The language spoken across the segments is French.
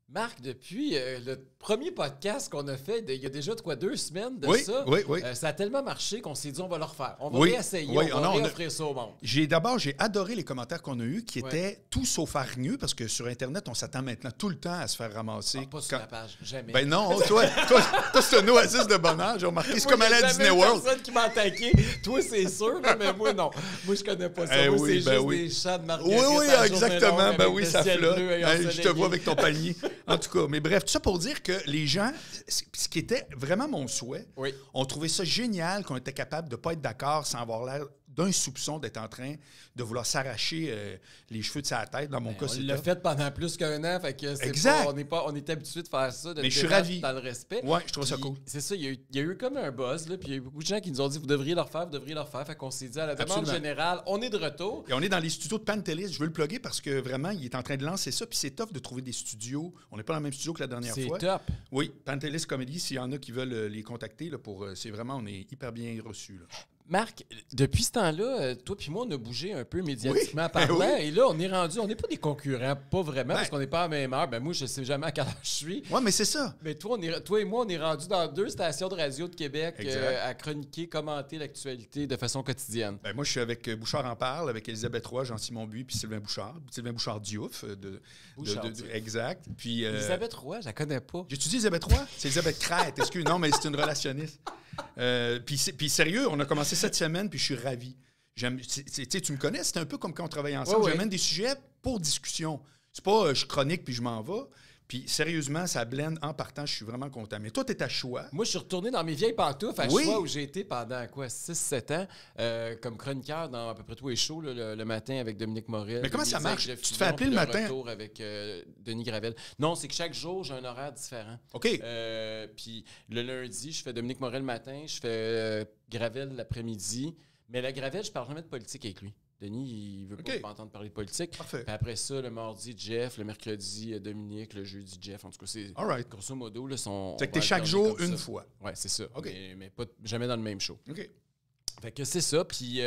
Marc, depuis le premier podcast qu'on a fait, il y a déjà 2 semaines de ça, ça a tellement marché qu'on s'est dit on va le refaire. On va réessayer, on va réoffrir ça au monde. J'ai adoré les commentaires qu'on a eus qui étaient tout sauf hargneux parce que sur Internet, on s'attend maintenant tout le temps à se faire ramasser. Pas sur la page, jamais. Ben non, toi c'est un oasis de bonheur. J'ai remarqué, c'est comme aller à Disney World. Personne qui m'a attaqué. Toi, c'est sûr, là, mais moi, non. Moi, je connais pas ça. Moi, c'est juste des chats de marguerite. Oui, exactement. Ben oui, ça flotte. Je te vois avec ton panier. En tout cas, mais bref, tout ça pour dire que les gens, ce qui était vraiment mon souhait, ont trouvé ça génial qu'on était capable de ne pas être d'accord sans avoir l'air d'un soupçon d'être en train de vouloir s'arracher les cheveux de sa tête. Dans mon cas, c'est on l'a fait pendant plus qu'un an, fait que c'est exact. On est habitué de faire ça, mais je suis ravi. Dans le respect. Oui, je trouve ça cool. C'est ça, il y a eu comme un buzz, là, puis il y a eu beaucoup de gens qui nous ont dit vous devriez le refaire, fait qu'on s'est dit à la demande générale, on est de retour. Et on est dans les studios de Pantelis, je veux le plugger parce que vraiment, il est en train de lancer ça, puis c'est tough de trouver des studios. On n'est pas dans le même studio que la dernière fois. C'est top. Oui, Pantelis Comedy, s'il y en a qui veulent les contacter, là, c'est vraiment, on est hyper bien reçus. Marc, depuis ce temps-là, toi puis moi, on a bougé un peu médiatiquement parlant. Et là, on est rendu, on n'est pas des concurrents, pas vraiment, parce qu'on n'est pas à la même heure. Ben moi, je sais jamais à quelle heure je suis. Oui, mais c'est ça. Mais toi et moi, on est rendu dans 2 stations de radio de Québec à chroniquer, commenter l'actualité de façon quotidienne. Ben moi, je suis avec Bouchard en parle, avec Elisabeth Roy, Jean-Simon Buis, puis Sylvain Bouchard Diouf. Exact. Puis, Elisabeth Roy, je la connais pas. J'ai étudié Elisabeth Roy? C'est Elisabeth Crête. Excuse, non, mais c'est une relationniste. Puis sérieux, on a commencé cette semaine, puis je suis ravi. Tu me connais, c'est un peu comme quand on travaille ensemble. J'amène des sujets pour discussion. C'est pas je chronique puis je m'en vais. Puis sérieusement, ça blende en partant. Je suis vraiment content. Mais toi, tu es à Choix. Moi, je suis retourné dans mes vieilles pantoufles à Choix où j'ai été pendant 6-7 ans comme chroniqueur dans à peu près tous les shows le matin avec Dominique Morel. Mais comment ça marche? Tu te fais appeler le matin? Retour avec Denis Gravel. Non, c'est que chaque jour, j'ai un horaire différent. OK. Puis le lundi, je fais Dominique Morel le matin, je fais Gravel l'après-midi. Mais la Gravel, je parle jamais de politique avec lui. Denis, il veut pas m'entendre parler de politique. Parfait. Puis après ça, le mardi, Jeff. Le mercredi, Dominique. Le jeudi, Jeff. En tout cas, c'est grosso modo. C'est que t'es chaque jour une fois. Oui, c'est ça. Okay. Mais pas, jamais dans le même show. OK. Fait que c'est ça. Puis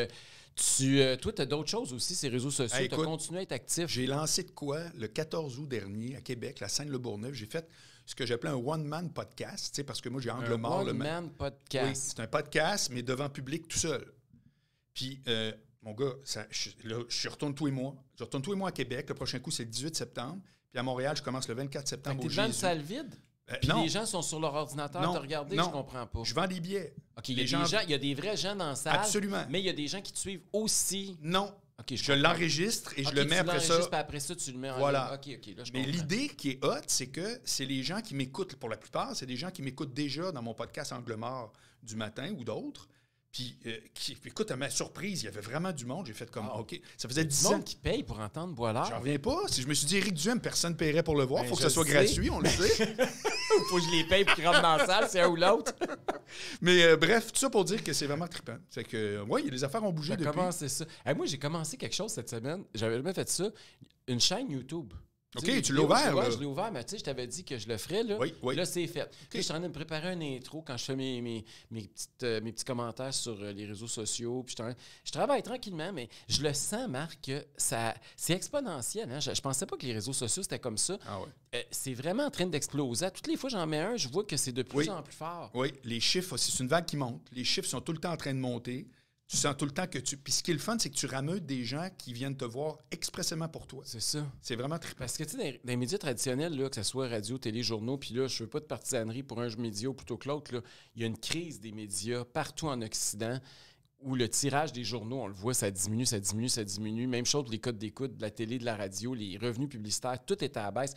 toi, tu as d'autres choses aussi, ces réseaux sociaux. Tu as continué à être actif. J'ai lancé de quoi le 14 août dernier à Québec, la Seine-le-Bourgneuf. J'ai fait ce que j'appelais un one-man podcast, parce que moi, j'ai angle mort. Un one-man podcast. Oui, c'est un podcast, mais devant public tout seul. Puis, mon gars, je retourne tous les mois. Je retourne tous les mois à Québec. Le prochain coup, c'est le 18 septembre. Puis à Montréal, je commence le 24 septembre au Jésus. Tu es devant une salle vide? Puis les gens sont sur leur ordinateur à te regarder? Je comprends pas. Je vends des billets. OK, il y a des vrais gens dans la salle. Absolument. Mais il y a des gens qui te suivent aussi. Non. Okay, je l'enregistre et je le mets après ça. Puis après ça, tu le mets en voilà. OK, là, je Mais l'idée qui est hot, c'est que c'est les gens qui m'écoutent, pour la plupart, c'est des gens qui m'écoutent déjà dans mon podcast Angle mort du matin ou d'autres. Puis, écoute, à ma surprise, il y avait vraiment du monde. J'ai fait comme, OK, ça faisait 10 ans. Monde qui paye pour entendre Boilard. J'en reviens pas. Si je me suis dit, Éric Duhem, personne ne paierait pour le voir. Il faut que ça soit gratuit, on le sait. Faut que je les paye pour qu'ils rentrent dans la salle, c'est un ou l'autre. Mais bref, tout ça pour dire que c'est vraiment trippant. C'est que, les affaires ont bougé depuis. Commencé ça. Moi, j'ai commencé quelque chose cette semaine. J'avais jamais fait ça. Une chaîne YouTube. OK, tu l'as ouvert, là. Je l'ai ouvert, mais tu sais, je t'avais dit que je le ferais, là. Oui. Là, c'est fait. Puis, je suis en train de me préparer un intro quand je fais mes petits commentaires sur les réseaux sociaux. Puis, je travaille tranquillement, mais je le sens, Marc, que c'est exponentiel. Hein? Je pensais pas que les réseaux sociaux, c'était comme ça. Ah ouais. C'est vraiment en train d'exploser. Toutes les fois que j'en mets un, je vois que c'est de plus en plus fort. Oui, les chiffres, c'est une vague qui monte. Les chiffres sont tout le temps en train de monter. Tu sens tout le temps que Puis ce qui est le fun, c'est que tu rameutes des gens qui viennent te voir expressément pour toi. C'est ça. C'est vraiment trippant. Parce que, tu sais, dans les médias traditionnels, là, que ce soit radio, télé, journaux, puis là, je veux pas de partisanerie pour un média plutôt que l'autre, là, il y a une crise des médias partout en Occident où le tirage des journaux, on le voit, ça diminue. Même chose pour les codes d'écoute de la télé, de la radio, les revenus publicitaires, tout est à la baisse.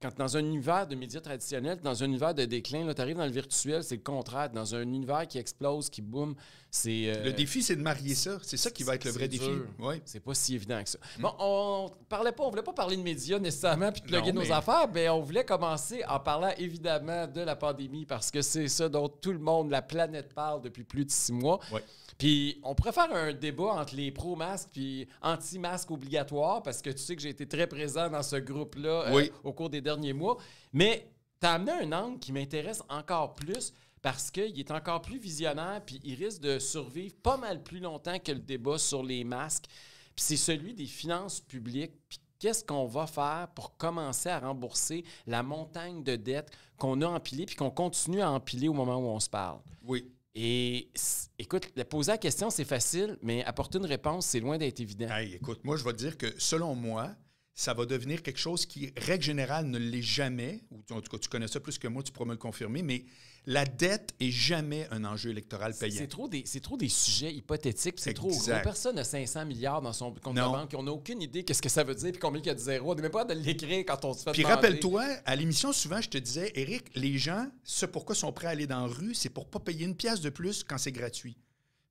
Quand dans un univers de médias traditionnels, dans un univers de déclin, tu arrives dans le virtuel, c'est le contraire. Dans un univers qui explose, qui boom, c'est... Le défi, c'est de marier ça. C'est ça qui va être le vrai défi. Ouais. C'est pas si évident que ça. Bon, on voulait pas parler de médias nécessairement puis de plugger nos affaires, mais on voulait commencer en parlant évidemment de la pandémie parce que c'est ça dont tout le monde, la planète parle depuis plus de 6 mois. Ouais. Puis on pourrait faire un débat entre les pro-masques puis anti-masques obligatoires parce que tu sais que j'ai été très présent dans ce groupe-là au cours des derniers mois. Mais tu as amené un angle qui m'intéresse encore plus parce qu'il est encore plus visionnaire puis il risque de survivre pas mal plus longtemps que le débat sur les masques. Puis c'est celui des finances publiques puis qu'est-ce qu'on va faire pour commencer à rembourser la montagne de dettes qu'on a empilée puis qu'on continue à empiler au moment où on se parle? Oui. Et écoute, poser la question, c'est facile, mais apporter une réponse, c'est loin d'être évident. Hey, écoute, moi, je vais te dire que selon moi, ça va devenir quelque chose qui, règle générale, ne l'est jamais. Ou en tout cas, tu connais ça plus que moi, tu pourras me le confirmer, mais la dette est jamais un enjeu électoral payant. C'est trop des sujets hypothétiques, c'est trop gros. Personne n'a 500 milliards dans son compte de banque. On n'a aucune idée qu'est-ce que ça veut dire puis combien il y a de zéro. On n'est même pas de l'écrire quand on se fait Puis demander. rappelle-toi, à l'émission, souvent, je te disais, Éric, les gens, ce pourquoi sont prêts à aller dans la rue, c'est pour ne pas payer une pièce de plus quand c'est gratuit.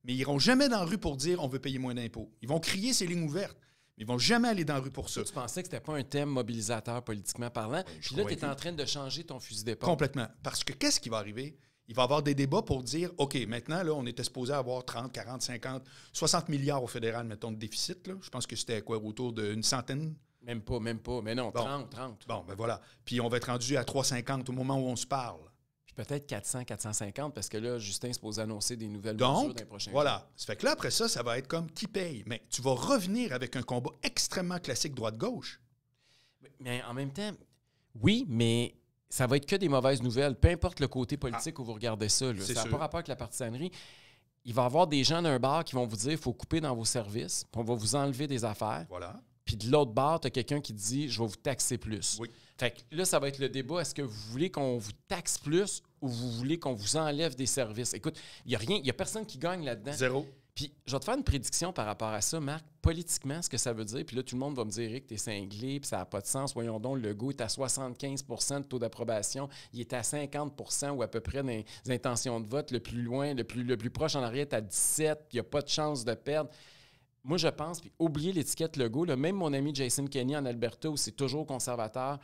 Mais ils n'iront jamais dans la rue pour dire on veut payer moins d'impôts. Ils vont crier ces lignes ouvertes. Ils vont jamais aller dans la rue pour ça. Tu pensais que c'était pas un thème mobilisateur politiquement parlant. Puis là, tu es en train de changer ton fusil d'épaule. Complètement. Parce que qu'est-ce qui va arriver? Il va y avoir des débats pour dire, OK, maintenant, là, on était supposé avoir 30, 40, 50, 60 milliards au fédéral, mettons, de déficit. Là. Je pense que c'était quoi, autour d'une centaine? Même pas. Mais non, 30. Bon, ben voilà. Puis on va être rendu à 350 au moment où on se parle. Puis peut-être 400, 450, parce que là, Justin est supposé annoncer des nouvelles mesures dans les prochains voilà. jours. Ça fait que là, après ça va être comme qui paye. Mais tu vas revenir avec un combat extrêmement classique droite-gauche. Mais en même temps, oui, mais ça va être que des mauvaises nouvelles. Peu importe le côté politique où vous regardez ça. Là. Ça n'a pas rapport avec la partisanerie. Il va y avoir des gens d'un bar qui vont vous dire qu'il faut couper dans vos services, puis on va vous enlever des affaires. Voilà. Puis de l'autre bar, tu as quelqu'un qui dit « je vais vous taxer plus ». Oui. Fait que là, ça va être le débat. Est-ce que vous voulez qu'on vous taxe plus ou vous voulez qu'on vous enlève des services? Écoute, il n'y a personne qui gagne là-dedans. Zéro. Puis je vais te faire une prédiction par rapport à ça, Marc. Politiquement, ce que ça veut dire, puis là, tout le monde va me dire, Éric, t'es cinglé, puis ça n'a pas de sens. Voyons donc, le Legault est à 75 de taux d'approbation. Il est à 50 ou à peu près dans les intentions de vote. Le plus loin, le plus proche en arrière est à 17. Il n'y a pas de chance de perdre. Moi, je pense, puis oubliez l'étiquette Legault, là, même mon ami Jason Kenney en Alberta, où c'est toujours conservateur,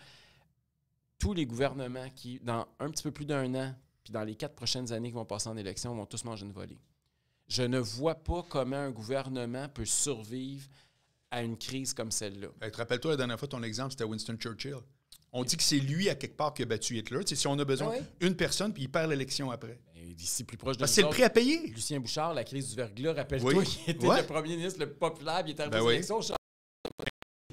tous les gouvernements qui, dans un petit peu plus d'un an, puis dans les 4 prochaines années qui vont passer en élection, vont tous manger une volée. Je ne vois pas comment un gouvernement peut survivre à une crise comme celle-là. Hey, te rappelles-toi, la dernière fois, ton exemple, c'était Winston Churchill. On dit que c'est lui, à quelque part, qui a battu Hitler. Tu sais, si on a besoin d'une personne, puis il perd l'élection après. D'ici plus proche de c'est le prix à payer. Lucien Bouchard, la crise du verglas, rappelle-toi, il était le premier ministre le plus populaire, puis il était arrivé aux élections.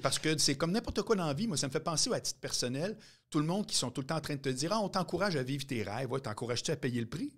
Parce que c'est comme n'importe quoi dans la vie. Moi, ça me fait penser à titre personnel, tout le monde qui sont tout le temps en train de te dire « Ah, on t'encourage à vivre tes rêves. Ouais, t'encourages-tu à payer le prix? »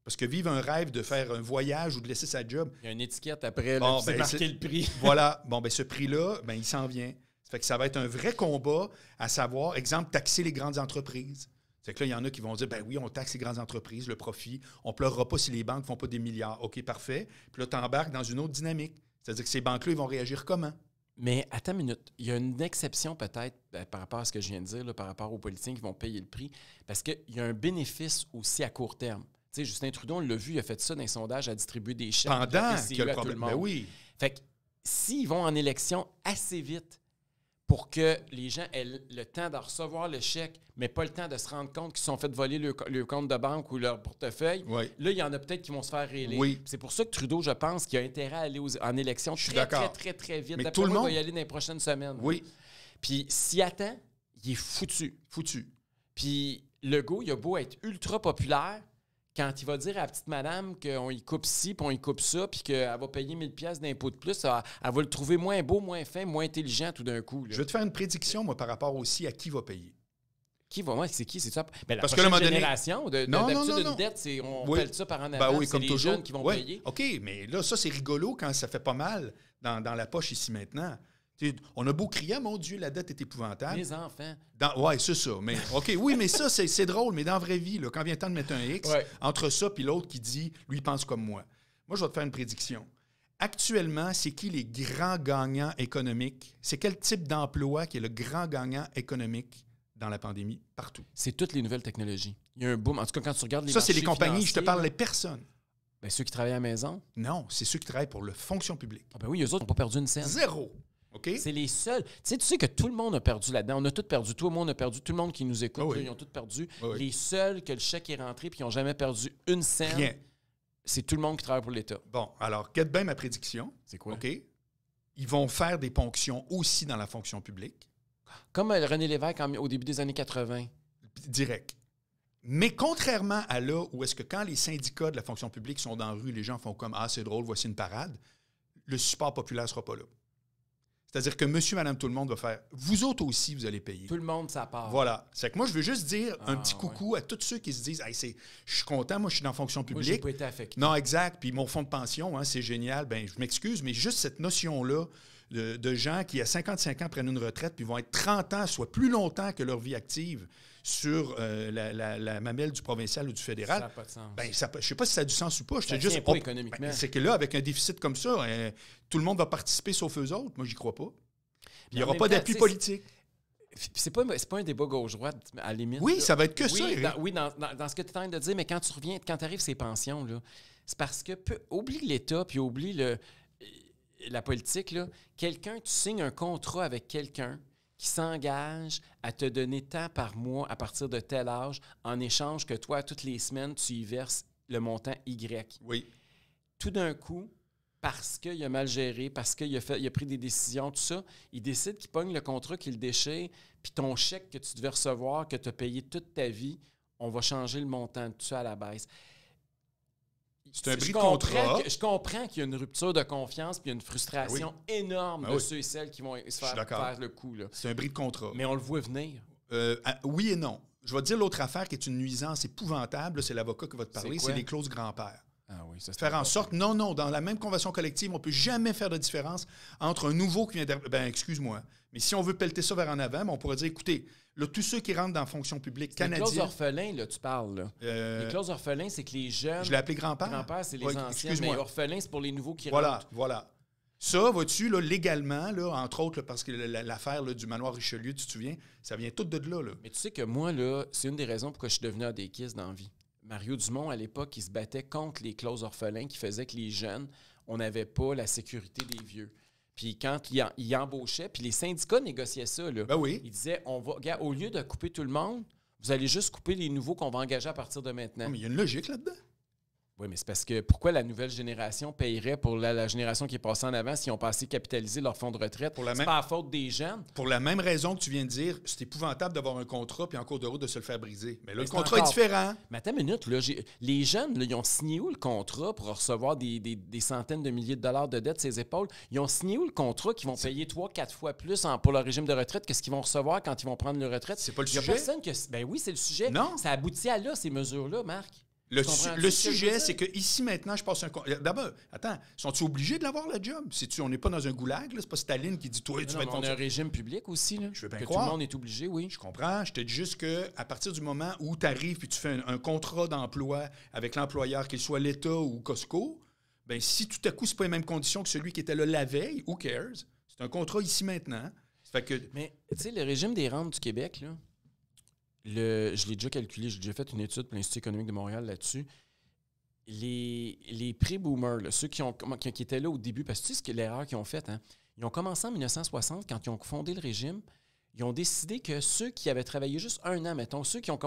Parce que vivre un rêve de faire un voyage ou de laisser sa job... Il y a une étiquette après, là, c'est marqué le prix. Voilà. Bon, ce prix-là, il s'en vient. Ça fait que ça va être un vrai combat à savoir, exemple, taxer les grandes entreprises. C'est que là, il y en a qui vont dire, oui, on taxe les grandes entreprises, le profit. On ne pleurera pas si les banques ne font pas des milliards. OK, parfait. Puis là, tu embarques dans une autre dynamique. C'est-à-dire que ces banques-là, ils vont réagir comment? Mais attends une minute. Il y a une exception peut-être par rapport à ce que je viens de dire, là, par rapport aux politiciens qui vont payer le prix. Parce qu'il y a un bénéfice aussi à court terme. Tu sais, Justin Trudeau, on l'a vu, il a fait ça dans les sondages à distribuer des chèques. Pendant qu'il y a le problème. Ben oui. Fait que s'ils vont en élection assez vite pour que les gens aient le temps de recevoir le chèque, mais pas le temps de se rendre compte qu'ils se sont fait voler le compte de banque ou leur portefeuille, là, il y en a peut-être qui vont se faire réélire. Oui. C'est pour ça que Trudeau, je pense, qu'il a intérêt à aller en élection très vite. Mais tout le monde va y aller dans les prochaines semaines. Oui. Puis s'il attend, il est foutu. Puis Legault, il a beau être ultra populaire, quand il va dire à la petite madame qu'on y coupe ci, puis on y coupe ça, puis qu'elle va payer 1000 pièces d'impôt de plus, elle va le trouver moins beau, moins fin, moins intelligent tout d'un coup. Là. Je vais te faire une prédiction, moi, par rapport aussi à qui va payer. Qui va? Ouais, c'est qui? C'est ça? Ben, la Parce prochaine que génération, d'habitude, une dette, on pèle ça par en avant. Oui, c'est comme les toujours. Jeunes qui vont payer. OK, mais là, ça, c'est rigolo quand ça fait pas mal dans la poche ici maintenant. On a beau crier, mon Dieu, la dette est épouvantable. Les enfants. Oui, c'est ça. Mais, OK, oui, mais ça, c'est drôle. Mais dans la vraie vie, là, quand vient le temps de mettre un X, entre ça et l'autre qui dit, lui, il pense comme moi. Moi, je vais te faire une prédiction. Actuellement, c'est qui les grands gagnants économiques? C'est quel type d'emploi qui est le grand gagnant économique dans la pandémie? Partout. C'est toutes les nouvelles technologies. Il y a un boom. En tout cas, quand tu regardes les ça, c'est les compagnies. financiers, je te parle des personnes. Ben, ceux qui travaillent à la maison? Non, c'est ceux qui travaillent pour la fonction publique. Ah ben oui, eux autres n'ont pas perdu une scène. Zéro. Okay. C'est les seuls. Tu sais que tout le monde a perdu là-dedans. On a tous perdu. Tout le monde a perdu. Tout le monde qui nous écoute, là, ils ont tous perdu. Les seuls que le chèque est rentré et qui n'ont jamais perdu une scène, c'est tout le monde qui travaille pour l'État. Bon, alors, quête bien ma prédiction. C'est quoi? OK. Ils vont faire des ponctions aussi dans la fonction publique. Comme René Lévesque au début des années 80. Direct. Mais contrairement à là où est-ce que quand les syndicats de la fonction publique sont dans la rue, les gens font comme « Ah, c'est drôle, voici une parade », le support populaire ne sera pas là. C'est-à-dire que monsieur, madame, tout le monde va faire « Vous autres aussi, vous allez payer. » Tout le monde, ça part. Voilà. C'est que moi, je veux juste dire un petit coucou à tous ceux qui se disent « Hey, je suis content, moi, je suis dans la fonction publique. » Moi, j'ai pas été affecté. Non, exact. Puis mon fonds de pension, c'est génial. Ben, je m'excuse, mais juste cette notion-là de gens qui, à 55 ans, prennent une retraite puis vont être 30 ans, soit plus longtemps que leur vie active, sur la mamelle du provincial ou du fédéral. Ça n'a pas de sens. Ben, je ne sais pas si ça a du sens ou pas. Ça tient pas économiquement. C'est que là, avec un déficit comme ça, tout le monde va participer sauf eux autres. Moi, j'y crois pas. Il n'y aura pas d'appui politique. C'est pas un débat gauche-droite, à la limite. Oui, ça va être que ça, Eric. Dans ce que tu es en train de dire, mais quand tu arrives ces pensions, là, c'est parce que oublie l'État puis oublie la politique. Là. Tu signes un contrat avec quelqu'un qui s'engage à te donner tant par mois à partir de tel âge en échange que toi, toutes les semaines, tu y verses le montant Y. Oui. Tout d'un coup, parce qu'il a mal géré, parce qu'il a pris des décisions, tout ça, il décide qu'il pogne le contrat, qu'il le déchire, puis ton chèque que tu devais recevoir, que tu as payé toute ta vie, on va changer le montant de tout ça à la baisse. C'est un bris de contrat. Je comprends qu'il y a une rupture de confiance puis il y a une frustration énorme de ceux et celles qui vont se faire le coup. Là. C'est un bris de contrat. Mais on le voit venir. Oui et non. Je vais te dire l'autre affaire qui est une nuisance épouvantable, c'est l'avocat qui va te parler, c'est les clauses grand-père. Ah oui, ça, faire en sorte, non, dans la même convention collective, on ne peut jamais faire de différence entre un nouveau qui vient excuse-moi, mais si on veut pelleter ça vers en avant, on pourrait dire, écoutez, là, tous ceux qui rentrent dans la fonction publique canadienne... Les clauses orphelins, là, tu parles. Là. Les clauses orphelins, c'est que les jeunes... Je l'ai appelé grand-père. Grand-père, c'est les anciens, mais orphelins, c'est pour les nouveaux qui rentrent. Voilà. Ça, vois-tu, là, légalement, là, entre autres, là, parce que l'affaire là, du manoir Richelieu, tu te souviens, ça vient tout de là. Mais tu sais que moi, là, c'est une des raisons pourquoi je suis devenu ADQiste dans la vie. Mario Dumont, à l'époque, il se battait contre les clauses orphelins qui faisaient que les jeunes, on n'avait pas la sécurité des vieux. Puis quand il embauchait, puis les syndicats négociaient ça, là, ils disaient, au lieu de couper tout le monde, vous allez juste couper les nouveaux qu'on va engager à partir de maintenant. Non, mais il y a une logique là-dedans. Oui, mais c'est parce que pourquoi la nouvelle génération payerait pour la génération qui est passée en avant s'ils ont pas assez capitalisé leur fonds de retraite? C'est pas la faute des jeunes. Pour la même raison que tu viens de dire, c'est épouvantable d'avoir un contrat puis en cours de route de se le faire briser. Mais là, le contrat est différent. Mais attends une minute, là, les jeunes, là, ils ont signé où le contrat pour recevoir des centaines de milliers de dollars de dettes sur les épaules? Ils ont signé où le contrat qu'ils vont payer 3-4 fois plus pour leur régime de retraite que ce qu'ils vont recevoir quand ils vont prendre leur retraite? C'est pas le sujet? Il y a personne Ben oui, c'est le sujet. Non. Ça aboutit à là, ces mesures-là, Marc. Le sujet, c'est que ici maintenant, je passe un... D'abord, attends, sont-ils obligés de l'avoir, le job? On n'est pas dans un goulag, là? C'est pas Staline qui dit, toi, tu vas être... On a un régime public aussi, là. Je veux bien que croire. Tout le monde est obligé, oui. Je comprends. Je te dis juste qu'à partir du moment où tu arrives et tu fais un contrat d'emploi avec l'employeur, qu'il soit l'État ou Costco, bien, si tout à coup, c'est pas les mêmes conditions que celui qui était là la veille, who cares? C'est un contrat ici maintenant. Ça fait que... Mais, tu sais, le régime des rentes du Québec, là, je l'ai déjà calculé, j'ai déjà fait une étude pour l'Institut économique de Montréal là-dessus. Les pré-boomers, là, ceux qui étaient là au début, parce que tu sais ce que l'erreur qu'ils ont faite, hein? Ils ont commencé en 1960, quand ils ont fondé le régime, ils ont décidé que ceux qui avaient travaillé juste un an, mettons, ceux qui ont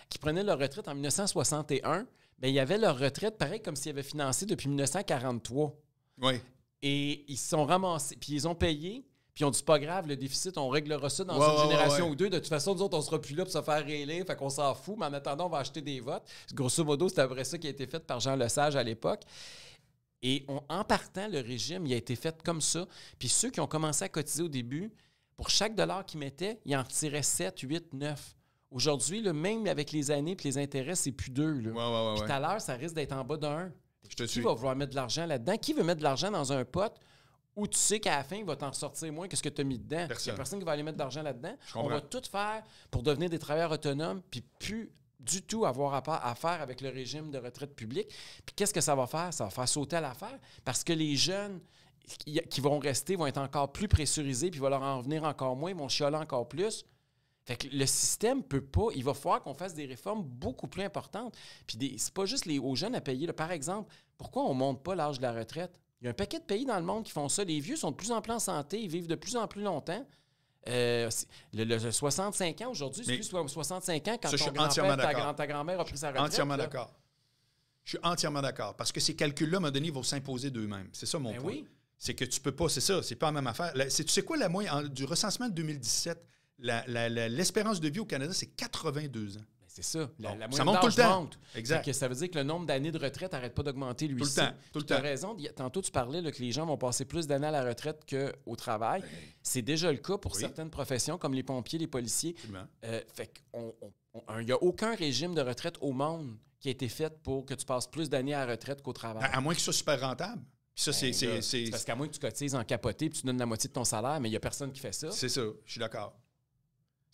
qui prenaient leur retraite en 1961, bien, ils avaient leur retraite pareil comme s'ils avaient financé depuis 1943. Oui. Et ils se sont ramassés, puis ils ont payé. Puis on dit, c'est pas grave, le déficit, on réglera ça dans une génération ou deux. De toute façon, nous autres, on sera plus là pour se faire réélire, fait qu'on s'en fout, mais en attendant, on va acheter des votes. Grosso modo, c'était vrai ça qui a été fait par Jean Lesage à l'époque. Et en partant, le régime, il a été fait comme ça. Puis ceux qui ont commencé à cotiser au début, pour chaque dollar qu'ils mettaient, ils en retiraient 7, 8, 9. Aujourd'hui, là, même avec les années et les intérêts, c'est plus 2. Puis tout à l'heure, ça risque d'être en bas d'1. Qui va vouloir mettre de l'argent là-dedans? Qui veut mettre de l'argent dans un pot où tu sais qu'à la fin, il va t'en ressortir moins que ce que tu as mis dedans? Il n'y a personne qui va aller mettre de l'argent là-dedans. On va tout faire pour devenir des travailleurs autonomes puis plus du tout avoir à faire avec le régime de retraite publique. Puis qu'est-ce que ça va faire? Ça va faire sauter à l'affaire parce que les jeunes qui vont rester vont être encore plus pressurisés puis il va leur en venir encore moins, ils vont chialer encore plus. Fait que le système peut pas... Il va falloir qu'on fasse des réformes beaucoup plus importantes. Puis c'est pas juste aux jeunes à payer. Là. Par exemple, pourquoi on ne monte pas l'âge de la retraite? Il y a un paquet de pays dans le monde qui font ça. Les vieux sont de plus en plus en santé, ils vivent de plus en plus longtemps. Le 65 ans aujourd'hui, c'est plus 65 ans quand ton grand-père, ta grand-mère a pris sa retraite. Entièrement d'accord. Je suis entièrement d'accord. Parce que ces calculs-là, à un moment donné, vont s'imposer d'eux-mêmes. C'est ça mon point. Oui. C'est que tu peux pas... C'est ça, c'est pas la même affaire. Tu sais quoi, la moyenne du recensement de 2017, l'espérance de vie au Canada, c'est 82 ans. C'est ça. La ça moyenne monte tout le d'âge temps. monte. Exact. Ça veut dire que le nombre d'années de retraite n'arrête pas d'augmenter, lui aussi. Tout le Tu as temps. raison. Tantôt, tu parlais là, que les gens vont passer plus d'années à la retraite qu'au travail. C'est déjà le cas pour certaines professions, comme les pompiers, les policiers. Fait qu'il n'y a aucun régime de retraite au monde qui a été fait pour que tu passes plus d'années à la retraite qu'au travail. À moins que ce soit super rentable. Puis ça, c'est parce qu'à moins que tu cotises en capoté et tu donnes la moitié de ton salaire, mais il n'y a personne qui fait ça. C'est ça, je suis d'accord.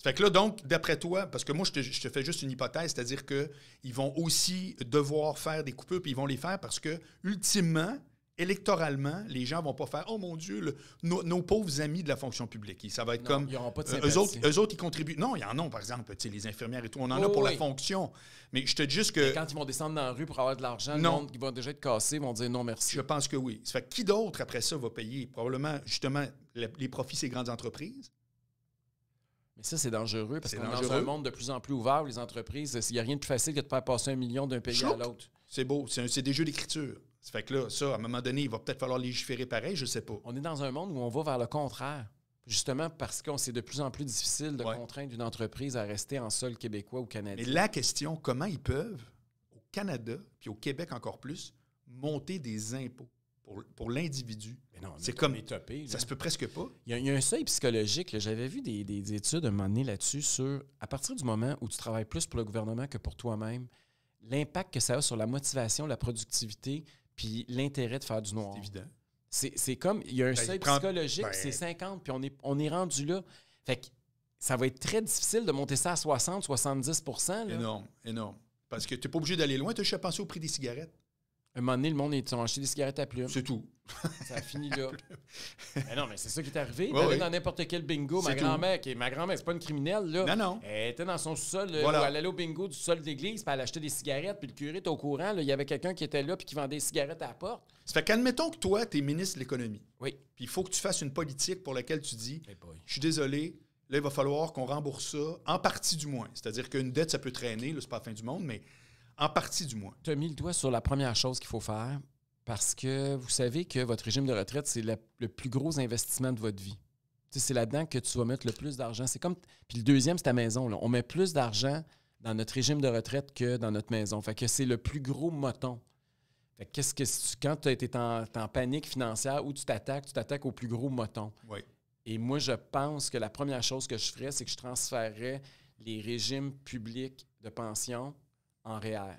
Fait que là, donc, d'après toi, parce que moi, je te fais juste une hypothèse, c'est-à-dire qu'ils vont aussi devoir faire des coupures, puis ils vont les faire parce que, ultimement, électoralement, les gens ne vont pas faire « Oh mon Dieu, nos pauvres amis de la fonction publique. » Ça va être comme... Ils n'auront pas de sympathie. Eux autres, ils contribuent. Non, il y en a, par exemple, les infirmières et tout. On en a pour la fonction. Mais je te dis juste que... Mais quand ils vont descendre dans la rue pour avoir de l'argent, le monde qui va déjà être cassé vont dire non merci. Je pense que oui. Ça fait qui d'autre, après ça, va payer? Probablement, justement, les profits ces grandes entreprises. Mais ça, c'est dangereux parce qu'on est dans un monde de plus en plus ouvert où les entreprises, il n'y a rien de plus facile que de faire passer 1 million d'un pays à l'autre. C'est beau. C'est des jeux d'écriture. Ça fait que là, ça, à un moment donné, il va peut-être falloir légiférer pareil, je ne sais pas. On est dans un monde où on va vers le contraire. Justement parce que c'est de plus en plus difficile de contraindre une entreprise à rester en sol québécois ou canadien. Mais la question, comment ils peuvent, au Canada, puis au Québec encore plus, monter des impôts pour l'individu? C'est comme topé, ça se peut presque pas. Il y a un seuil psychologique. Là. J'avais vu des études à un moment donné là-dessus sur, à partir du moment où tu travailles plus pour le gouvernement que pour toi-même, l'impact que ça a sur la motivation, la productivité, puis l'intérêt de faire du noir. C'est évident. C'est comme, il y a un seuil psychologique, c'est 50, puis on est rendu là. Fait que ça va être très difficile de monter ça à 60, 70 %. Énorme. Parce que tu n'es pas obligé d'aller loin. Tu as juste à penser au prix des cigarettes. Un moment donné, le monde ils ont acheté des cigarettes à plumes. C'est tout. Ça a fini là. Mais non, mais c'est ça qui est arrivé. T'allais dans n'importe quel bingo. Ma grand-mère, c'est pas une criminelle, là. Non. Elle était dans son sous-sol. Elle allait au bingo du sol de l'église, puis elle achetait des cigarettes, puis le curé était au courant. Il y avait quelqu'un qui était là, puis qui vendait des cigarettes à la porte. Ça fait qu'admettons que toi, tu es ministre de l'Économie. Oui. Puis il faut que tu fasses une politique pour laquelle tu dis je suis désolé, là, il va falloir qu'on rembourse ça, en partie du moins. C'est-à-dire qu'une dette, ça peut traîner, là, c'est pas la fin du monde, mais en partie du moins. Tu as mis le doigt sur la première chose qu'il faut faire. Parce que vous savez que votre régime de retraite, c'est le plus gros investissement de votre vie. Tu sais, c'est là-dedans que tu vas mettre le plus d'argent. C'est comme. Puis le deuxième, c'est ta maison. Là. On met plus d'argent dans notre régime de retraite que dans notre maison. Fait que c'est le plus gros moton. Fait que quand tu es en panique financière, où tu t'attaques au plus gros moton. Oui. Et moi, je pense que la première chose que je ferais, c'est que je transférerais les régimes publics de pension en REER.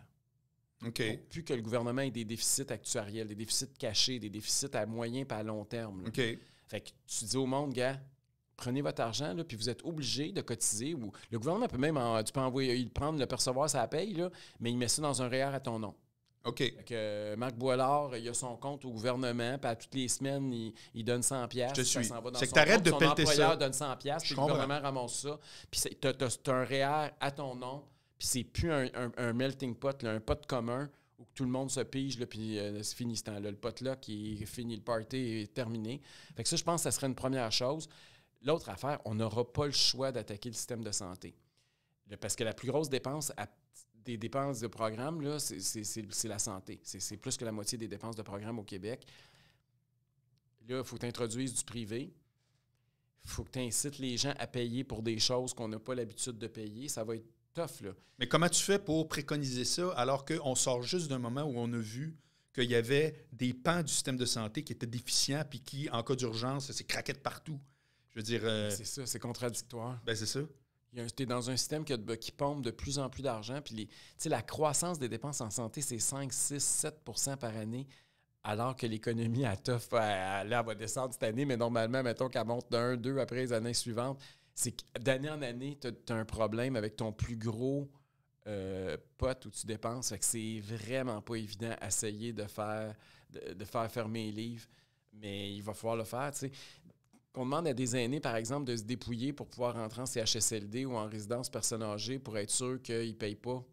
OK. Plus que le gouvernement ait des déficits actuariels, des déficits cachés, des déficits à moyen et à long terme. Là. OK. Fait que tu dis au monde, gars, prenez votre argent, là, puis vous êtes obligé de cotiser. Ou le gouvernement peut même, tu peux envoyer, le prendre, le percevoir, ça paye, là, mais il met ça dans un REER à ton nom. OK. Fait que Marc Boilard, il a son compte au gouvernement, puis à toutes les semaines, il donne 100$. Je te suis. Ça s'en va dans c'est que son t'arrêtes compte, de son pelleter employeur ça. donne 100$, puis le gouvernement ramasse ça. Puis tu as un REER à ton nom, puis c'est plus un melting pot, là, un pot commun où tout le monde se pige, là, puis c'est fini ce temps-là. Le pot-là qui est fini, le party est terminé. Fait que ça, je pense que ça serait une première chose. L'autre affaire, on n'aura pas le choix d'attaquer le système de santé. Parce que la plus grosse dépense des dépenses de programme, là, c'est la santé. C'est plus que la moitié des dépenses de programme au Québec. Là, il faut que tu introduises du privé. Il faut que tu incites les gens à payer pour des choses qu'on n'a pas l'habitude de payer. Ça va être tough, là. Mais comment tu fais pour préconiser ça alors qu'on sort juste d'un moment où on a vu qu'il y avait des pans du système de santé qui étaient déficients puis qui, en cas d'urgence, c'est craquait de partout? Je veux dire... C'est ça, c'est contradictoire. Ben c'est ça. Tu es dans un système qui pompe de plus en plus d'argent. Puis la croissance des dépenses en santé, c'est 5, 6, 7 % par année, alors que l'économie à tough, elle va descendre cette année, mais normalement, mettons qu'elle monte d'1, 2 après les années suivantes. C'est que d'année en année, tu as un problème avec ton plus gros pot où tu dépenses. Fait que c'est vraiment pas évident d'essayer de faire fermer les livres, mais il va falloir le faire, tu sais. Qu'on demande à des aînés, par exemple, de se dépouiller pour pouvoir rentrer en CHSLD ou en résidence personne âgée pour être sûr qu'ils ne payent pas.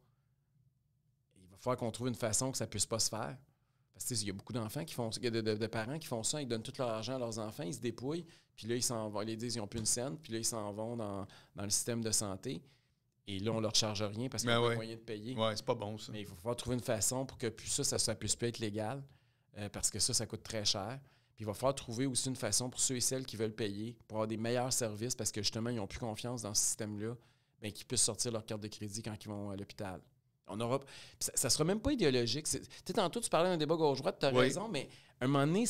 Il va falloir qu'on trouve une façon que ça ne puisse pas se faire. Parce qu'il y a beaucoup d'enfants qui font de parents qui font ça, ils donnent tout leur argent à leurs enfants, ils se dépouillent, puis là, ils s'en vont, ils disent qu'ils n'ont plus une scène, puis là, ils s'en vont dans le système de santé. Et là, on ne leur charge rien parce qu'ils n'ont pas moyen de payer. Oui, c'est pas bon, ça. Mais il va falloir trouver une façon pour que ça puisse plus être légal, parce que ça coûte très cher. Puis il va falloir trouver aussi une façon pour ceux et celles qui veulent payer, pour avoir des meilleurs services, parce que justement, ils n'ont plus confiance dans ce système-là. bien, qu'ils puissent sortir leur carte de crédit quand ils vont à l'hôpital. On aura... Ça ne sera même pas idéologique. Tu sais, tantôt, tu parlais d'un débat gauche-droite, tu as raison, mais à un moment donné,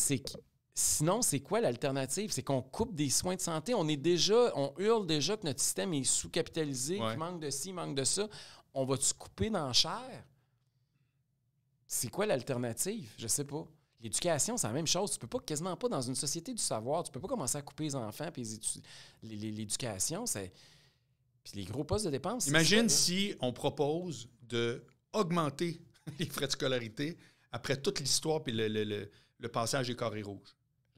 sinon, c'est quoi l'alternative? C'est qu'on coupe des soins de santé. On hurle déjà que notre système est sous-capitalisé, qu'il manque de ci, manque de ça. On va-tu couper dans la chair? C'est quoi l'alternative? Je sais pas. L'éducation, c'est la même chose. Tu peux pas, quasiment pas, dans une société du savoir, tu peux pas commencer à couper les enfants puis l'éducation, c'est... Puis les gros postes de dépenses... Imagine si on propose d'augmenter les frais de scolarité après toute l'histoire puis le passage des carrés rouges.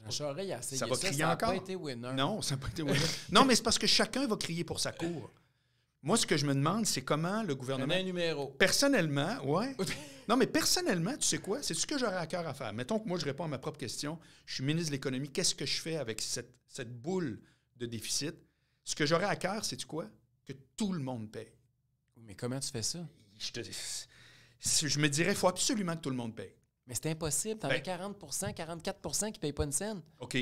Charest, il a essayé ça va crier ça encore. n'a pas été winner. Non, ça n'a pas été winner. Non, mais c'est parce que chacun va crier pour sa cour. Moi, ce que je me demande, c'est comment le gouvernement... un numéro. Personnellement, ouais. Non, mais personnellement, tu sais quoi? C'est ce que j'aurais à cœur à faire. Mettons que moi, je réponds à ma propre question. Je suis ministre de l'Économie. Qu'est-ce que je fais avec cette boule de déficit? Ce que j'aurais à cœur, c'est quoi? Que tout le monde paye. Mais comment tu fais ça? Je me dirais, il faut absolument que tout le monde paye. Mais c'est impossible. T'en as 40 44 qui ne payent pas une scène. OK.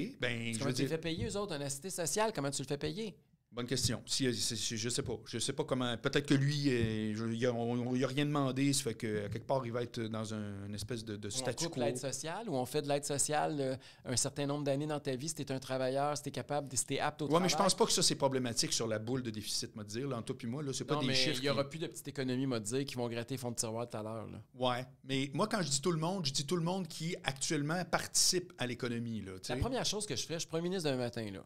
Comment tu le fais payer, eux autres? Une assistée sociale, comment tu le fais payer? Bonne question. Je sais pas. Je sais pas comment. Peut-être que lui, il a rien demandé. Ça fait que, à quelque part, il va être dans une espèce de statu quo. On coupe l'aide sociale ou on fait de l'aide sociale un certain nombre d'années dans ta vie si tu es un travailleur, si tu es capable, si tu es apte au travail. Oui, mais je pense pas que ça, c'est problématique sur la boule de déficit, moi, dire. Là, entre toi et moi, là, c'est pas des chiffres. Il n'y aura plus de petites économies, moi, dire, qui vont gratter fond de tiroir tout à l'heure. Oui, mais moi, quand je dis tout le monde, je dis tout le monde qui, actuellement, participe à l'économie. Là, la première chose que je ferais, je suis premier ministre demain matin, là.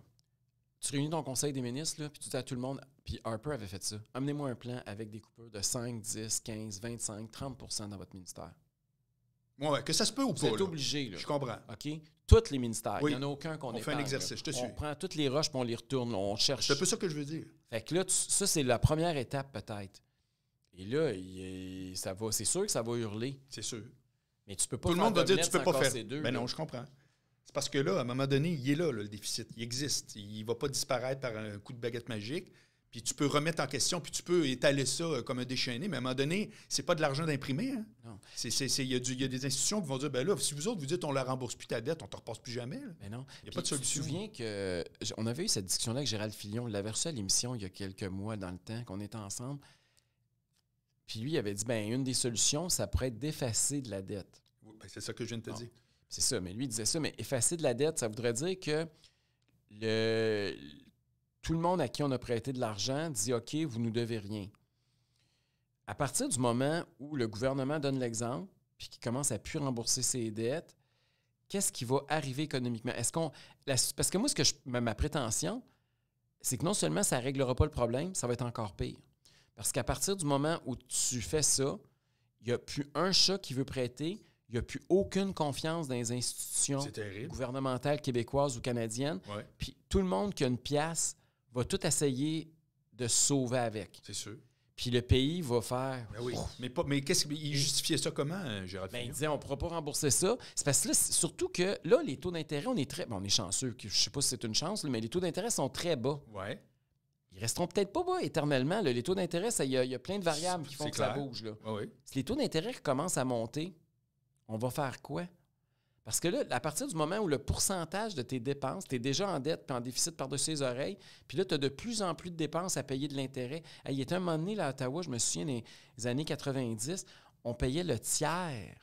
Tu réunis ton conseil des ministres, là, puis tu dis à tout le monde, puis Harper avait fait ça. Amenez-moi un plan avec des coupures de 5, 10, 15, 25, 30 % dans votre ministère. Oui, que ça se peut ou pas. Vous êtes obligé, là. Je comprends. OK? Tous les ministères. Oui. Il n'y en a aucun qu'on On fait un exercice, je te suis. On prend toutes les roches puis on les retourne, là, on cherche. C'est un peu ça que je veux dire. Fait que là, ça, c'est la première étape, peut-être. Et là, ça va, c'est sûr que ça va hurler. C'est sûr. Mais tu peux pas tout le monde va dire tu peux pas faire. Ben non, je comprends. C'est parce que là, à un moment donné, il est là, le déficit. Il existe. Il ne va pas disparaître par un coup de baguette magique. Puis tu peux remettre en question, puis tu peux étaler ça comme un déchaîné. Mais à un moment donné, c'est pas de l'argent d'imprimer. Hein? Non. Il y a des institutions qui vont dire, ben là, si vous autres, vous dites on ne la rembourse plus ta dette, on ne te repasse plus jamais. Là. Mais non. Il n'y a pas de solution. Tu te souviens qu'on avait eu cette discussion-là avec Gérald Filion. Il l'avait reçu à l'émission il y a quelques mois dans le temps, qu'on était ensemble. Puis lui, il avait dit, ben une des solutions, ça pourrait être d'effacer de la dette. Oui, ben c'est ça que je viens de te dire. C'est ça, mais lui, il disait ça, mais effacer de la dette, ça voudrait dire que tout le monde à qui on a prêté de l'argent dit « OK, vous nous devez rien ». À partir du moment où le gouvernement donne l'exemple puis qu'il commence à ne plus rembourser ses dettes, qu'est-ce qui va arriver économiquement? Parce que moi, ma prétention, c'est que non seulement ça ne réglera pas le problème, ça va être encore pire. Parce qu'à partir du moment où tu fais ça, il n'y a plus un chat qui veut prêter. Il n'y a plus aucune confiance dans les institutions gouvernementales québécoises ou canadiennes. Ouais. Puis tout le monde qui a une pièce va tout essayer de se sauver avec. C'est sûr. Puis le pays va faire... Ben oui. Mais qu'est-ce qu'il justifiait ça comment, Gérald Filion? Il disait on ne pourra pas rembourser ça. C'est parce que là, surtout que là, les taux d'intérêt, on est chanceux. Je ne sais pas si c'est une chance, mais les taux d'intérêt sont très bas. Ouais. Ils resteront peut-être pas bas éternellement. Là. Les taux d'intérêt, il y a plein de variables qui font que ça bouge. Là. Oui. Si les taux d'intérêt commencent à monter, on va faire quoi? Parce que là, à partir du moment où le pourcentage de tes dépenses, tu es déjà en dette puis en déficit par-dessus les oreilles, puis là, tu as de plus en plus de dépenses à payer de l'intérêt. Il y a un moment donné, là, à Ottawa, je me souviens, dans les années 90, on payait le tiers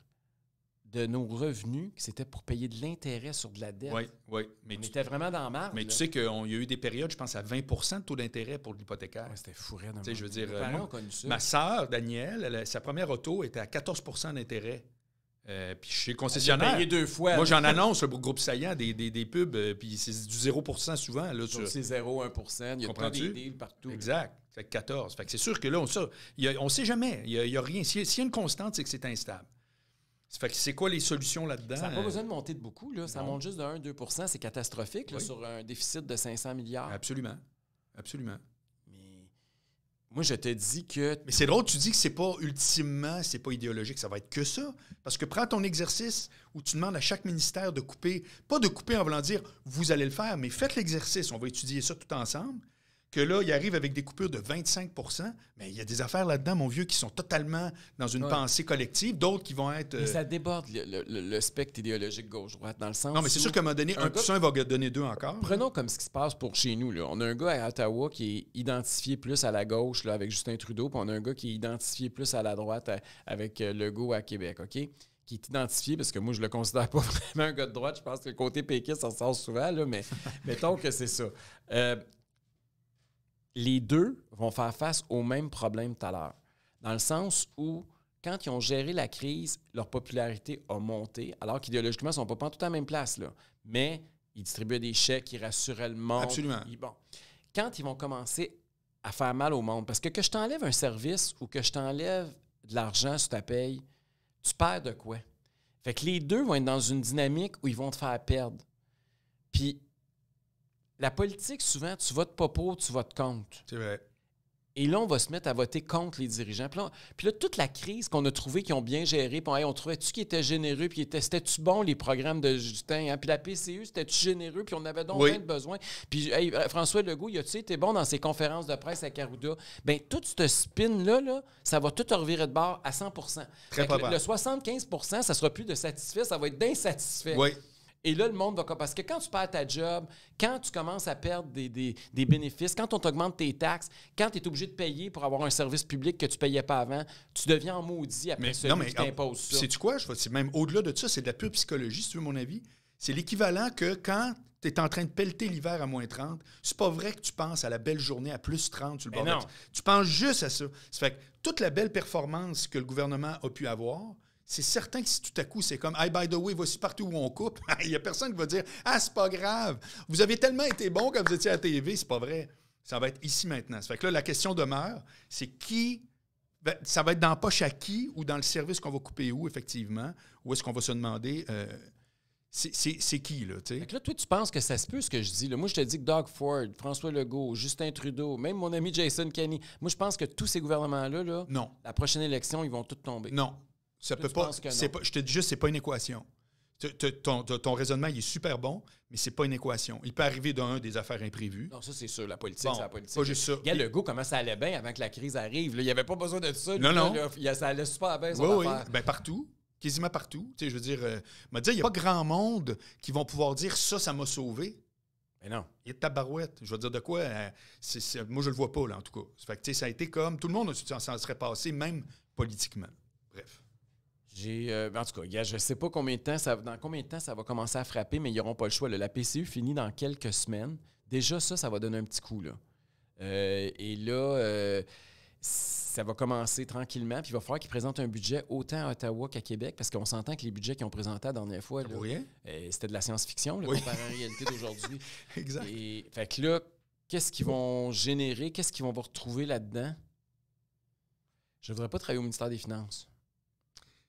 de nos revenus, c'était pour payer de l'intérêt sur de la dette. Oui, oui. Mais on était vraiment dans la marge. Mais tu sais qu'il y a eu des périodes, je pense, à 20 % de taux d'intérêt pour l'hypothécaire. Ouais, c'était fourré. Tu sais, je veux dire, mes parents ont connu ça. Ma sœur, Danielle, sa première auto était à 14 % d'intérêt. Puis chez le concessionnaire. Payé 2 fois. Moi, j'en annonce le groupe saillant des pubs, puis c'est du 0 % souvent. Là, c'est 0, 1 %. Il y a pas des deals partout. Exact. Fait que 14. Fait que c'est sûr que là, on ne sait jamais. Il y a rien. S'il y a une constante, c'est que c'est instable. Fait que c'est quoi les solutions là-dedans? Ça n'a pas besoin de monter de beaucoup. Là. Ça monte juste de 1-2 %. C'est catastrophique là, sur un déficit de 500 milliards. Absolument. Absolument. Moi, je te dis que... Mais c'est drôle, tu dis que c'est pas ultimement, c'est pas idéologique, ça va être que ça. Parce que prends ton exercice où tu demandes à chaque ministère de couper, pas de couper en voulant dire « vous allez le faire », mais faites l'exercice, on va étudier ça tout ensemble. que là, il arrive avec des coupures de 25 %, mais il y a des affaires là-dedans, mon vieux, qui sont totalement dans une pensée collective, d'autres qui vont être... Mais ça déborde le spectre idéologique gauche-droite, dans le sens Non, mais c'est sûr qu'à un moment donné, un plus un va donner 2 encore. Prenons comme ce qui se passe pour chez nous. Là. On a un gars à Ottawa qui est identifié plus à la gauche là, avec Justin Trudeau, puis on a un gars qui est identifié plus à la droite avec Legault à Québec, OK? Qui est identifié, parce que moi, je le considère pas vraiment un gars de droite. Je pense que le côté péquiste, ça ressort souvent, là, mais mettons que c'est ça. Les deux vont faire face au même problème tout à l'heure. Dans le sens où, quand ils ont géré la crise, leur popularité a monté, alors qu'idéologiquement, ils ne sont pas tout à la même place. Là. Mais ils distribuaient des chèques, ils rassuraient le monde. Absolument. Bon. Quand ils vont commencer à faire mal au monde, parce que je t'enlève un service ou que je t'enlève de l'argent sur ta paye, tu perds de quoi? Fait que les deux vont être dans une dynamique où ils vont te faire perdre. Puis, la politique, souvent, tu votes pas pour, tu votes contre. C'est vrai. Et là, on va se mettre à voter contre les dirigeants. Puis là toute la crise qu'on a trouvée, qu'ils ont bien gérée, puis on trouvait-tu qu'ils étaient généreux, puis c'était-tu bon, les programmes de Justin? Hein? Puis la PCU, c'était-tu généreux, puis on avait donc plein de besoins. Puis François Legault, il a-tu été bon dans ses conférences de presse à Carouda? Bien, tout ce spin-là, ça va tout revirer de bord à 100 %. Très probable. Le 75 % ça sera plus de satisfait, ça va être d'insatisfait. Oui. Et là, le monde va... Parce que quand tu perds ta job, quand tu commences à perdre des bénéfices, quand on t'augmente tes taxes, quand tu es obligé de payer pour avoir un service public que tu ne payais pas avant, tu deviens en maudit après celui qui t'impose ça. Sais-tu quoi? C'est même au-delà de ça, c'est de la pure psychologie, si tu veux mon avis. C'est l'équivalent que quand tu es en train de pelleter l'hiver à moins 30, c'est pas vrai que tu penses à la belle journée à plus 30 sur le bord. Tu penses juste à ça. Ça fait que toute la belle performance que le gouvernement a pu avoir, c'est certain que si tout à coup, c'est comme « Hey, by the way, voici partout où on coupe », il n'y a personne qui va dire « Ah, c'est pas grave, vous avez tellement été bon quand vous étiez à la TV, c'est pas vrai. » Ça va être ici maintenant. Ça fait que là, la question demeure, c'est qui... ça va être dans la poche à qui ou dans le service qu'on va couper où, effectivement, ou est-ce qu'on va se demander... c'est qui, là, tu sais? Fait que là, toi, tu penses que ça se peut, ce que je dis. Là. Moi, je te dis que Doug Ford, François Legault, Justin Trudeau, même mon ami Jason Kenney, moi, je pense que tous ces gouvernements-là, non. La prochaine élection, ils vont tous tomber. Non. Ça peut pas, je te dis juste, c'est pas une équation. Ton raisonnement, il est super bon, mais c'est pas une équation. Il peut arriver des affaires imprévues. Non, ça, c'est sûr. La politique, c'est la politique. Pas juste ça. Regarde, Legault, comment ça allait bien avant que la crise arrive. Là, il n'y avait pas besoin de ça. Non. Là, ça allait super bien, son affaire. Oui. Ben, partout. Quasiment partout. Tu sais, je veux dire, il n'y a pas grand monde qui vont pouvoir dire « ça m'a sauvé ». Mais non. Il y a de tabarouette. Je veux dire de quoi? Moi, je le vois pas, là, en tout cas. Ça fait que, ça a été comme... Tout le monde s'en serait passé, même politiquement. Bref. En tout cas, je ne sais pas dans combien de temps ça va commencer à frapper, mais ils n'auront pas le choix. Là. La PCU finit dans quelques semaines. Déjà, ça va donner un petit coup. Là. Et là, ça va commencer tranquillement. Puis il va falloir qu'ils présentent un budget autant à Ottawa qu'à Québec, parce qu'on s'entend que les budgets qu'ils ont présentés la dernière fois, c'était de la science-fiction comparé à la réalité d'aujourd'hui. Exact. Et, fait que là, qu'est-ce qu'ils vont générer? Qu'est-ce qu'ils vont retrouver là-dedans? Je ne voudrais pas travailler au ministère des Finances.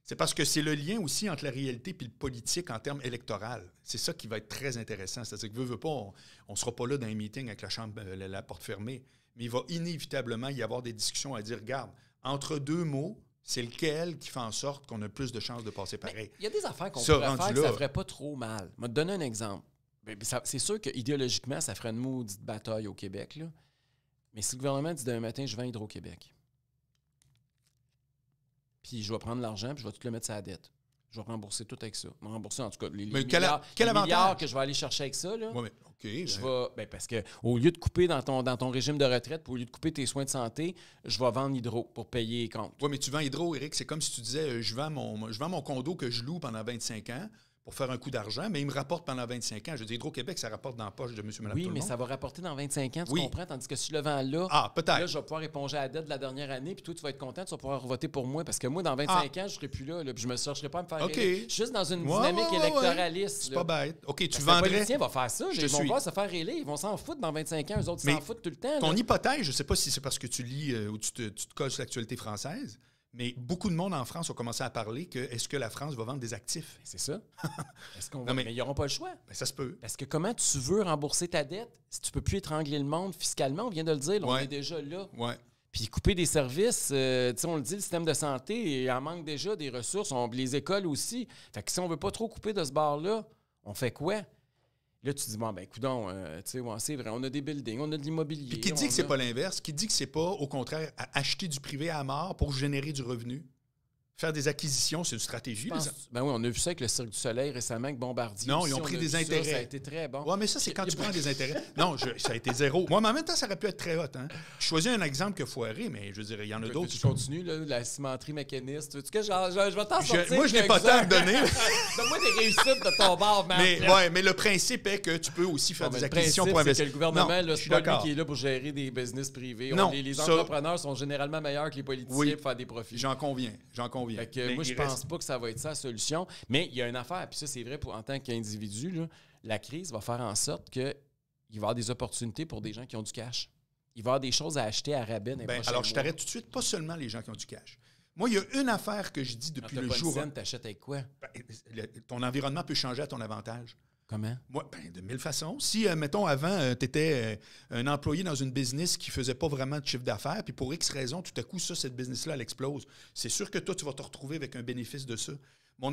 C'est parce que c'est le lien aussi entre la réalité et le politique en termes électoraux. C'est ça qui va être très intéressant. C'est-à-dire que veut pas, on ne sera pas là dans un meeting avec la chambre, la porte fermée, mais il va inévitablement y avoir des discussions à dire, regarde, entre deux mots, c'est lequel qui fait en sorte qu'on a plus de chances de passer pareil. Il y a des affaires qu'on pourrait faire que ça ne ferait pas trop mal. Je vais te donner un exemple. C'est sûr qu'idéologiquement, ça ferait une maudite bataille au Québec. Là. Mais si le gouvernement dit demain matin, je vends Hydro-Québec, puis je vais prendre l'argent puis je vais tout le mettre sur la dette. Je vais rembourser tout avec ça. Je vais rembourser en tout cas les milliards que je vais aller chercher avec ça. Là, ouais, mais, je vais, parce qu'au lieu de couper dans ton régime de retraite, puis au lieu de couper tes soins de santé, je vais vendre Hydro pour payer les comptes. Oui, mais tu vends Hydro, Éric, c'est comme si tu disais je vends mon condo que je loue pendant 25 ans pour faire un coup d'argent, mais il me rapporte pendant 25 ans. Je dis Hydro-Québec, ça rapporte dans la poche de monsieur, madame, oui, mais ça va rapporter dans 25 ans, tu comprends? Tandis que si je le vends là, peut-être. Là, je vais pouvoir éponger la dette de la dernière année, puis toi, tu vas être content, tu vas pouvoir voter pour moi, parce que moi, dans 25 ans, je ne serai plus là, puis je ne me chercherai pas à me faire élire. Je suis juste dans une dynamique électoraliste. C'est pas bête. OK, tu vendrais... vendrais... Les politiciens vont faire ça, ils vont voir se faire élire, ils vont s'en foutre dans 25 ans, eux autres, ils s'en foutent tout le temps. Ton hypothèse, je ne sais pas si c'est parce que tu lis ou tu te colles sur l'actualité française, mais beaucoup de monde en France ont commencé à parler que est-ce que la France va vendre des actifs? C'est ça. Mais ils n'auront pas le choix. Ça se peut. Parce que comment tu veux rembourser ta dette si tu ne peux plus étrangler le monde fiscalement? On vient de le dire, là, on est déjà là. Ouais. Puis couper des services, on le dit, le système de santé, il en manque déjà des ressources, les écoles aussi. Fait que si on ne veut pas trop couper de ce bord-là, on fait quoi? Là, tu dis, bon, ben, coudonc, tu sais, ouais, c'est vrai, on a des buildings, on a de l'immobilier. Puis qui dit que c'est pas l'inverse? Qui dit que c'est pas, au contraire, à acheter du privé à mort pour générer du revenu? Faire des acquisitions, c'est une stratégie. Ben oui, on a vu ça avec le Cirque du Soleil récemment, avec Bombardier. Non, ils ont pris des intérêts. Ça a été très bon. Oui, mais ça, c'est quand tu prends des intérêts. Non, ça a été zéro. Moi, mais en même temps, ça aurait pu être très hot. Hein? Je choisis un exemple que foiré, mais je veux dire, il y en a d'autres. Tu continues, là, la cimenterie mécaniste. Tu sais, je vais t'en sortir. Moi, je n'ai pas tant de donner. Donne-moi des réussites de ton bord, man. Mais le principe est que tu peux aussi faire des acquisitions pour investir. Que le gouvernement, c'est pas lui qui est là pour gérer des business privés. Non, les entrepreneurs sont généralement meilleurs que les politiciens pour faire des profits. J'en conviens. Moi, je pense pas que ça va être ça la solution. Mais il y a une affaire, puis ça, c'est vrai en tant qu'individu, là, la crise va faire en sorte qu'il va y avoir des opportunités pour des gens qui ont du cash. Il va y avoir des choses à acheter à rabais dans les prochains alors, mois. je t'arrête tout de suite. Pas seulement les gens qui ont du cash. Moi, il y a une affaire que je dis depuis le jour. Quand tu achètes avec quoi? Ton environnement peut changer à ton avantage. Comment? Moi, de mille façons. Si, mettons, avant, tu étais un employé dans une business qui ne faisait pas vraiment de chiffre d'affaires, puis pour X raison, tout à coup, cette business-là, elle explose. C'est sûr que toi, tu vas te retrouver avec un bénéfice de ça.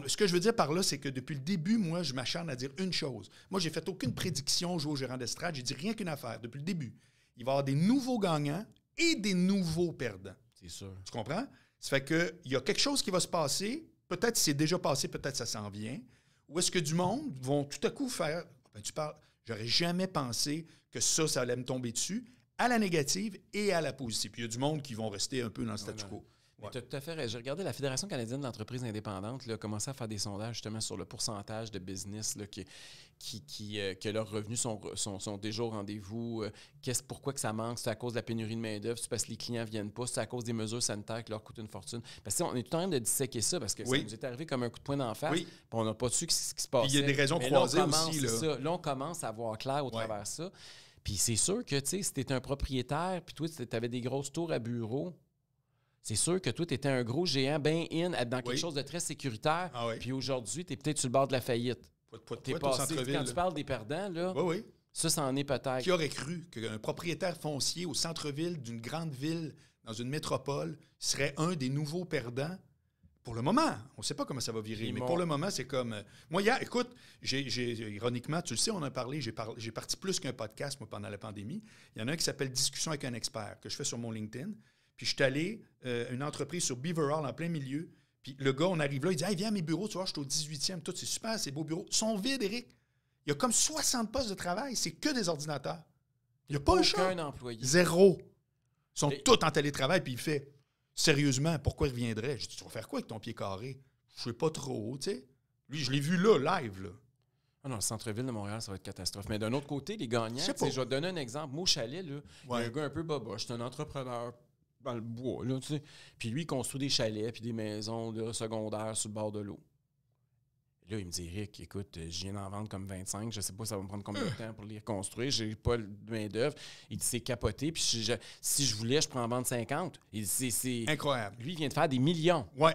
Ce que je veux dire par là, c'est que depuis le début, moi, je m'acharne à dire une chose. Moi, j'ai fait aucune prédiction au gérant d'estrade. J'ai dit rien qu'une affaire depuis le début. Il va y avoir des nouveaux gagnants et des nouveaux perdants. C'est sûr. Tu comprends? Ça fait qu'il y a quelque chose qui va se passer. Peut-être c'est déjà passé, peut-être ça s'en vient. Ou est-ce que du monde vont tout à coup faire... tu parles... J'aurais jamais pensé que ça allait me tomber dessus, à la négative et à la positive. Puis il y a du monde qui vont rester un peu dans le statu quo. Ouais. Tu as tout à fait. J'ai regardé la Fédération canadienne d'entreprises indépendantes a commencé à faire des sondages justement sur le pourcentage de business là, que leurs revenus sont déjà au rendez-vous. Pourquoi que ça manque? C'est à cause de la pénurie de main-d'œuvre? C'est parce que les clients ne viennent pas? C'est à cause des mesures sanitaires qui leur coûtent une fortune? Parce qu'on est tout en train de disséquer ça parce que ça nous est arrivé comme un coup de poing d'en face. Puis on n'a pas su ce qui se passait. Puis il y a des raisons croisées aussi. Là, on commence à voir clair au travers de ça. Puis c'est sûr que si tu étais un propriétaire puis toi, tu avais des grosses tours à bureau, c'est sûr que toi, tu étais un gros géant bien dans quelque chose de très sécuritaire. Puis aujourd'hui, tu es peut-être sur le bord de la faillite. Quand tu parles des perdants, là, ça en est peut-être. Qui aurait cru qu'un propriétaire foncier au centre-ville d'une grande ville, dans une métropole, serait un des nouveaux perdants? Pour le moment, on ne sait pas comment ça va virer, mais pour le moment, c'est comme... Moi, hier, écoute, ironiquement, tu le sais, on en a parlé, j'ai parti plus qu'un podcast, moi, pendant la pandémie. Il y en a un qui s'appelle « Discussion avec un expert » que je fais sur mon LinkedIn. Puis je suis allé à une entreprise sur Beaver Hall, en plein milieu. Puis le gars, on arrive là, il dit « Hey, viens à mes bureaux, tu vois, je suis au 18e, tout, c'est super, c'est beaux bureaux. » Ils sont vides, Éric. Il y a comme 60 postes de travail, c'est que des ordinateurs. Il n'y a pas aucun employé. Zéro. Ils sont tous en télétravail, puis il fait « Sérieusement, pourquoi il reviendrait? » Je dis « Tu vas faire quoi avec ton pied carré? » Je sais pas trop, tu sais. Lui, je l'ai vu là, live, là. Ah non, le centre-ville de Montréal, ça va être catastrophe. Mais d'un autre côté, les gagnants, je vais te donner un exemple. Moi, au chalet, là, il y a un gars un peu boboche, c'est un entrepreneur dans le bois, là, tu sais. Puis lui, il construit des chalets puis des maisons là, secondaires sur le bord de l'eau. Là, il me dit, Rick, écoute, je viens d'en vendre comme 25, je sais pas ça va me prendre combien de temps pour les reconstruire, j'ai pas de main-d'œuvre. Il dit, c'est capoté, puis si je voulais, je pourrais en vendre 50. Il dit, c'est incroyable. Lui, il vient de faire des millions. Ouais.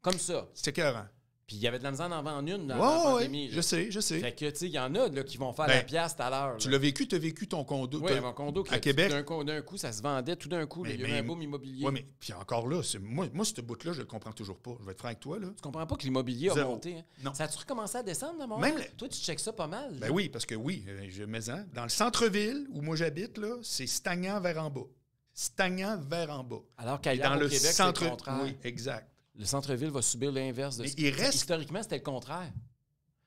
Comme ça. C'est écœurant. Puis il y avait de la misère d'en vendre une dans la pandémie. Je sais. Fait que, tu sais, il y en a là, qui vont faire la pièce tout à l'heure. Tu l'as vécu, tu as vécu ton condo. Oui, mon condo à Québec. D'un coup, ça se vendait tout d'un coup. Il y avait un boom immobilier. Oui, mais puis encore là, moi, ce bout-là, je le comprends toujours pas. Je vais être franc avec toi. Là. Tu comprends pas que l'immobilier a monté? Hein? Non. Ça a-tu recommencé à descendre de Montréal? Toi, tu checkes ça pas mal. Ben oui, parce que dans le centre-ville où moi j'habite, là, c'est stagnant vers en bas. Stagnant vers en bas. Alors qu'ailleurs au Québec, c'est le contraire. Oui, exact. Le centre-ville va subir l'inverse de ça. Historiquement, c'était le contraire.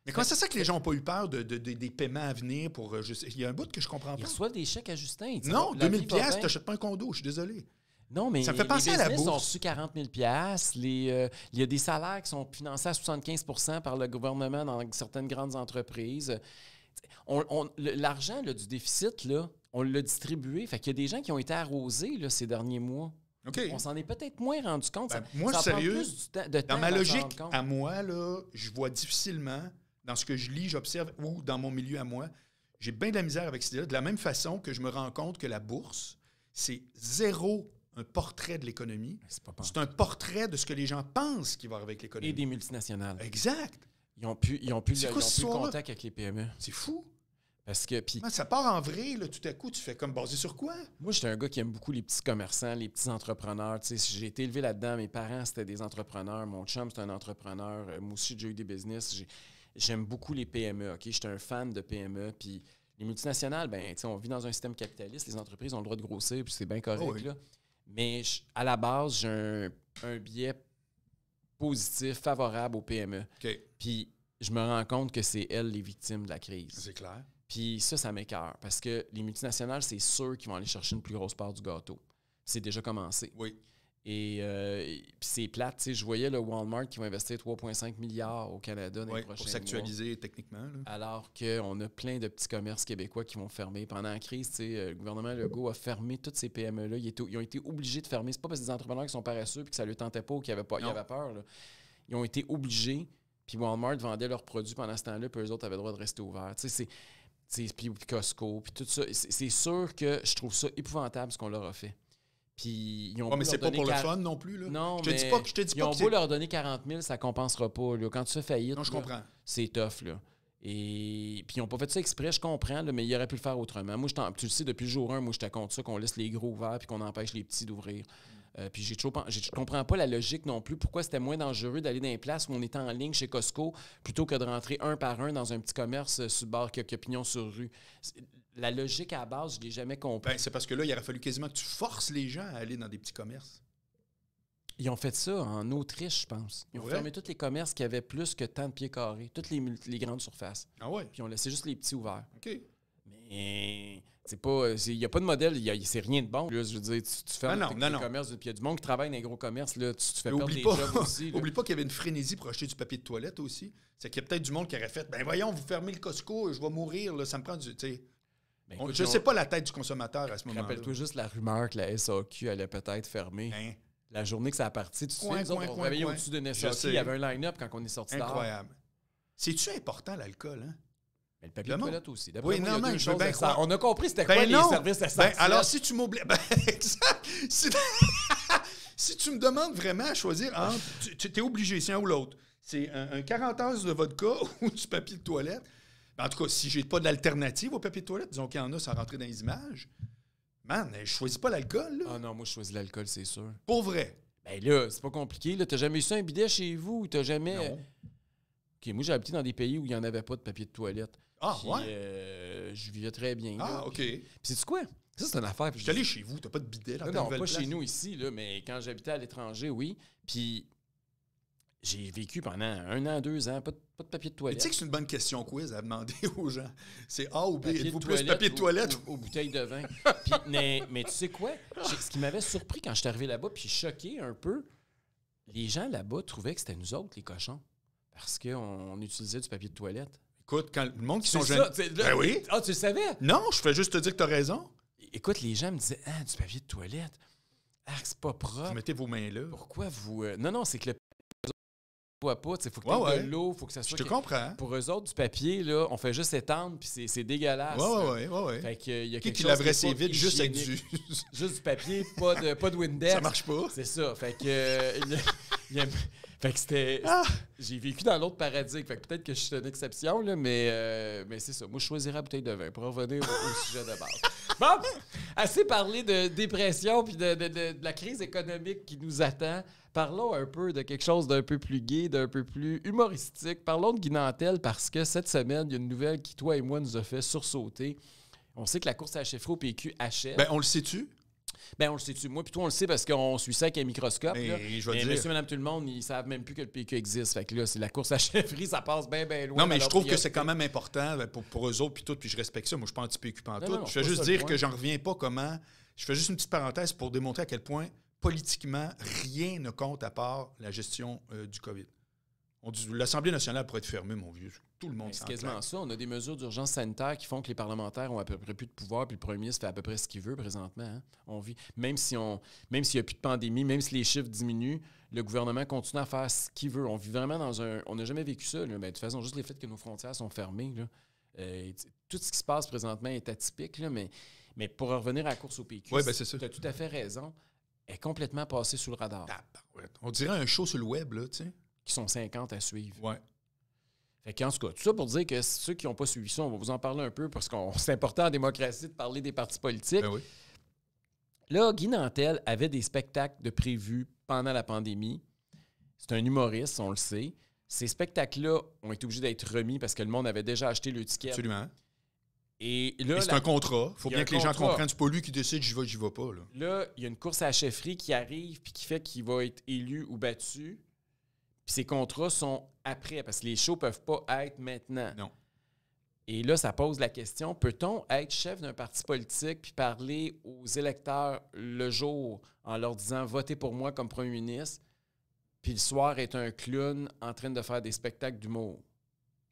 Mais comment c'est ça que les gens n'ont pas eu peur des paiements à venir pour... Il y a un bout que je comprends pas. Ils reçoivent des chèques à Justin. Non, 2000$, tu n'achètes pas un condo, je suis désolé. Non, mais ça me fait penser à la bourse. Les business sont reçus 40 000$. Il y a des salaires qui sont financés à 75% par le gouvernement dans certaines grandes entreprises. L'argent du déficit, là, on l'a distribué. Fait qu'il y a des gens qui ont été arrosés là, ces derniers mois. Okay. On s'en est peut-être moins rendu compte. Moi, ça sérieux, prend plus de temps dans ma logique, à moi, là, je vois difficilement, dans ce que je lis, j'observe, ou dans mon milieu à moi, j'ai bien de la misère avec cette idée-là, de la même façon que je me rends compte que la bourse, c'est zéro un portrait de l'économie. C'est un portrait de ce que les gens pensent qui va arriver avec l'économie. Et des multinationales. Exact. Ils n'ont plus le contact avec les PME. C'est fou. Parce que, ça part en vrai, là, tout à coup, tu fais comme basé sur quoi? Moi, j'étais un gars qui aime beaucoup les petits commerçants, les petits entrepreneurs. Tu sais, j'ai été élevé là-dedans. Mes parents, c'était des entrepreneurs. Mon chum, c'est un entrepreneur. Moi aussi, j'ai eu des business. j'aime beaucoup les PME, OK? J'étais un fan de PME, puis les multinationales, ben, on vit dans un système capitaliste, les entreprises ont le droit de grossir, puis c'est bien correct, là. Mais à la base, j'ai un biais positif, favorable aux PME. OK. Puis je me rends compte que c'est elles les victimes de la crise. C'est clair. Puis ça m'écoeure, parce que les multinationales, c'est sûr qu'ils vont aller chercher une plus grosse part du gâteau. C'est déjà commencé. Oui. Et puis c'est plate, tu sais, je voyais le Walmart qui va investir 3,5 milliards au Canada dans les prochains pour s'actualiser techniquement. Là. Alors qu'on a plein de petits commerces québécois qui vont fermer. Pendant la crise, tu sais, le gouvernement Legault a fermé toutes ces PME-là. Ils ont été obligés de fermer. C'est pas parce que des entrepreneurs qui sont paresseux et que ça ne leur tentait pas ou qu'ils avaient peur. Là. Ils ont été obligés, puis Walmart vendait leurs produits pendant ce temps-là, puis eux autres avaient le droit de rester ouverts. Tu sais, puis Costco, puis tout ça. C'est sûr que je trouve ça épouvantable ce qu'on leur a fait. Puis ils ont mais c'est pas pour le fun non plus. Là. Non, je te dis pas ils ont beau leur donner 40 000, ça ne compensera pas. Là. Quand tu fais faillite, non, je comprends. C'est tough. Là. Et puis ils n'ont pas fait ça exprès, je comprends, là, mais ils auraient pu le faire autrement. Moi, tu le sais, depuis le jour 1, moi, j'étais contre ça, qu'on laisse les gros ouverts puis qu'on empêche les petits d'ouvrir. Puis je comprends pas la logique non plus. Pourquoi c'était moins dangereux d'aller dans les places où on était en ligne chez Costco plutôt que de rentrer un par un dans un petit commerce sur le bord qui a pignon sur rue. La logique à la base, je ne l'ai jamais compris. Ben, c'est parce que là, il aurait fallu quasiment que tu forces les gens à aller dans des petits commerces. Ils ont fait ça en Autriche, je pense. Ils ont fermé tous les commerces qui avaient plus que tant de pieds carrés, toutes les grandes surfaces. Ah ouais? Puis ils ont laissé juste les petits ouverts. OK. Mais c'est pas. Il n'y a pas de modèle, c'est rien de bon. Là, je veux dire, tu fermes les commerces, puis il y a du monde qui travaille dans les gros commerces, là, tu fais perdre des jobs aussi. Oublie pas qu'il y avait une frénésie pour acheter du papier de toilette aussi. C'est qu'il y a peut-être du monde qui aurait fait ben voyons, vous fermez le Costco, je vais mourir, là, ça me prend du. Ben, écoute, je ne sais pas la tête du consommateur à ce moment-là. Rappelle-toi juste la rumeur que la SAQ allait peut-être fermer. Hein? La journée que ça a parti, tu sais, nous autres, on réveillait au-dessus d'une SAQ, il y avait un line-up quand on est sorti dehors. Incroyable. C'est-tu important, l'alcool, hein? Mais le papier de toilette aussi. Oui, non, mais je veux bien croire. On a compris c'était quoi les services essentiels. Alors, si tu m'oublies... exact. Si tu me demandes vraiment à choisir entre... Tu es obligé, c'est un ou l'autre. C'est un 40 onces de vodka ou du papier de toilette. En tout cas, si j'ai pas d'alternative au papier de toilette, disons qu'il y en a sans rentrer dans les images, man, je choisis pas l'alcool. Là. Ah non, moi, je choisis l'alcool, c'est sûr. Pour vrai? Ben là, c'est pas compliqué. T'as jamais eu ça un bidet chez vous? T'as jamais... Non. OK, moi, j'ai habité dans des pays où il n'y en avait pas de papier de toilette. Ah, puis, ouais? Je vivais très bien. Ah, là. OK. Puis sais-tu quoi? Ça, c'est une affaire. Je suis allé chez vous, t'as pas de bidet dans ta nouvelle place? Non, pas chez nous ici, là, mais quand j'habitais à l'étranger, oui. Puis j'ai vécu pendant 1 an, 2 ans, pas de papier de toilette. Tu sais que c'est une bonne question quiz à demander aux gens. C'est A ou B? Êtes-vous plus papier de toilette? Aux bouteilles de vin. Puis, mais tu sais quoi? Ce qui m'avait surpris quand je suis arrivé là-bas, puis choqué un peu, les gens là-bas trouvaient que c'était nous autres, les cochons, parce qu'on utilisait du papier de toilette. Écoute, quand le monde qui sont jeunes... Ben oui! Ah, tu le savais? Non, je fais juste te dire que tu as raison. Écoute, les gens me disaient « Ah, du papier de toilette. Ah, c'est pas propre. » Vous mettez vos mains là. Pourquoi vous... Non, c'est que le voit pas, il faut que tu aies de l'eau, il faut que ça soit... Je te comprends. Pour eux autres, du papier, là, on fait juste étendre, puis c'est dégueulasse. Ouais. Fait que, y a qui laverait ses vides juste avec juste du papier, pas de Windex. Ça marche pas. C'est ça. Fait que... Fait que c'était... J'ai vécu dans l'autre paradigme. Fait que peut-être que je suis une exception, là, mais c'est ça. Moi, je choisirais la bouteille de vin pour revenir au sujet de base. Bon, assez parlé de dépression puis de la crise économique qui nous attend. Parlons un peu de quelque chose d'un peu plus gai, d'un peu plus humoristique. Parlons de Guy Nantel parce que cette semaine, il y a une nouvelle qui, toi et moi, nous a fait sursauter. On sait que la course à la chefferie au PQ achève. Ben, on le sait-tu? Ben, on le sait-tu. Moi, plutôt, on le sait parce qu'on suit ça avec un microscope. Mais je veux dire... monsieur, madame, tout le monde, ils savent même plus que le PQ existe. Fait que là, c'est la course à la chefferie, ça passe bien loin. Non, mais je trouve que c'est quand même important pour eux autres, puis tout, puis je respecte ça. Moi, je suis pas anti-PQ pantoute. Je fais juste dire que j'en reviens pas comment... Je fais juste une petite parenthèse pour démontrer à quel point, politiquement, rien ne compte à part la gestion du COVID. L'Assemblée nationale pourrait être fermée, mon vieux. Tout le monde s'en C'est quasiment ça. On a des mesures d'urgence sanitaire qui font que les parlementaires ont à peu près plus de pouvoir, puis le premier ministre fait à peu près ce qu'il veut présentement. Hein. On vit, même s'il n'y a plus de pandémie, même si les chiffres diminuent, le gouvernement continue à faire ce qu'il veut. On vit vraiment dans un... On n'a jamais vécu ça. Là. Ben, de toute façon, juste le fait que nos frontières sont fermées, là, tout ce qui se passe présentement est atypique, là, mais pour revenir à la course au PQ, ouais, ben c'est ça. Tu as tout à fait raison. Elle est complètement passée sous le radar. On dirait un show sur le web, là, tu sais. Qui sont 50 à suivre. Ouais. Fait qu'en tout cas, tout ça pour dire que ceux qui n'ont pas suivi ça, on va vous en parler un peu parce que c'est important en démocratie de parler des partis politiques. Ben oui. Là, Guy Nantel avait des spectacles de prévus pendant la pandémie. C'est un humoriste, on le sait. Ces spectacles-là ont été obligés d'être remis parce que le monde avait déjà acheté le ticket. Absolument. Et là, Et c'est un contrat. Il faut bien que les gens comprennent. C'est pas lui qui décide, j'y vais pas. Là, il y a une course à la chefferie qui arrive puis qui fait qu'il va être élu ou battu. Puis ces contrats sont après, parce que les shows peuvent pas être maintenant. Non. Et là, ça pose la question, peut-on être chef d'un parti politique puis parler aux électeurs le jour en leur disant « Votez pour moi comme premier ministre », puis le soir être un clown en train de faire des spectacles d'humour?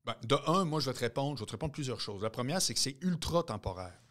Ben, de un, moi, je vais te répondre plusieurs choses. La première, c'est que c'est ultra temporaire.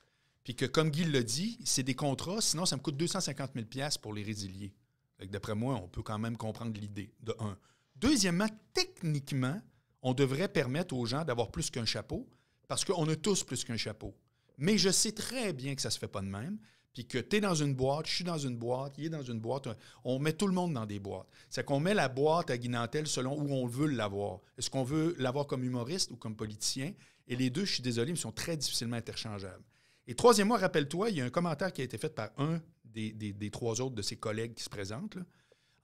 Puis que, comme Guy l'a dit, c'est des contrats, sinon ça me coûte 250 000 $ pour les résilier. D'après moi, on peut quand même comprendre l'idée, de un. Deuxièmement, techniquement, on devrait permettre aux gens d'avoir plus qu'un chapeau, parce qu'on a tous plus qu'un chapeau. Mais je sais très bien que ça se fait pas de même, puis que tu es dans une boîte, je suis dans une boîte, il est dans une boîte, on met tout le monde dans des boîtes. C'est qu'on met la boîte à Guy Nantel selon où on veut l'avoir. Est-ce qu'on veut l'avoir comme humoriste ou comme politicien? Et les deux, je suis désolé, mais sont très difficilement interchangeables. Et troisièmement, rappelle-toi, il y a un commentaire qui a été fait par un des trois autres de ses collègues qui se présentent, là,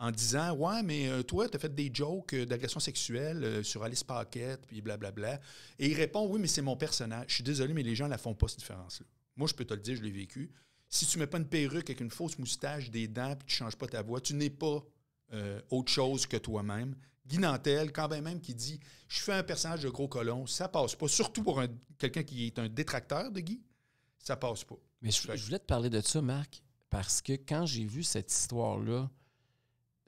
en disant « Ouais, mais toi, tu as fait des jokes d'agression sexuelle sur Alice Paquette, puis blablabla. » Et il répond « Oui, mais c'est mon personnage. Je suis désolé, mais les gens ne la font pas, cette différence-là. Moi, je peux te le dire, je l'ai vécu. Si tu ne mets pas une perruque avec une fausse moustache, des dents, puis tu ne changes pas ta voix, tu n'es pas autre chose que toi-même. » Guy Nantel, quand même qui dit « Je fais un personnage de gros colon, ça passe pas. » Surtout pour quelqu'un qui est un détracteur de Guy, ça passe pas. Mais je voulais te parler de ça, Marc, parce que quand j'ai vu cette histoire-là,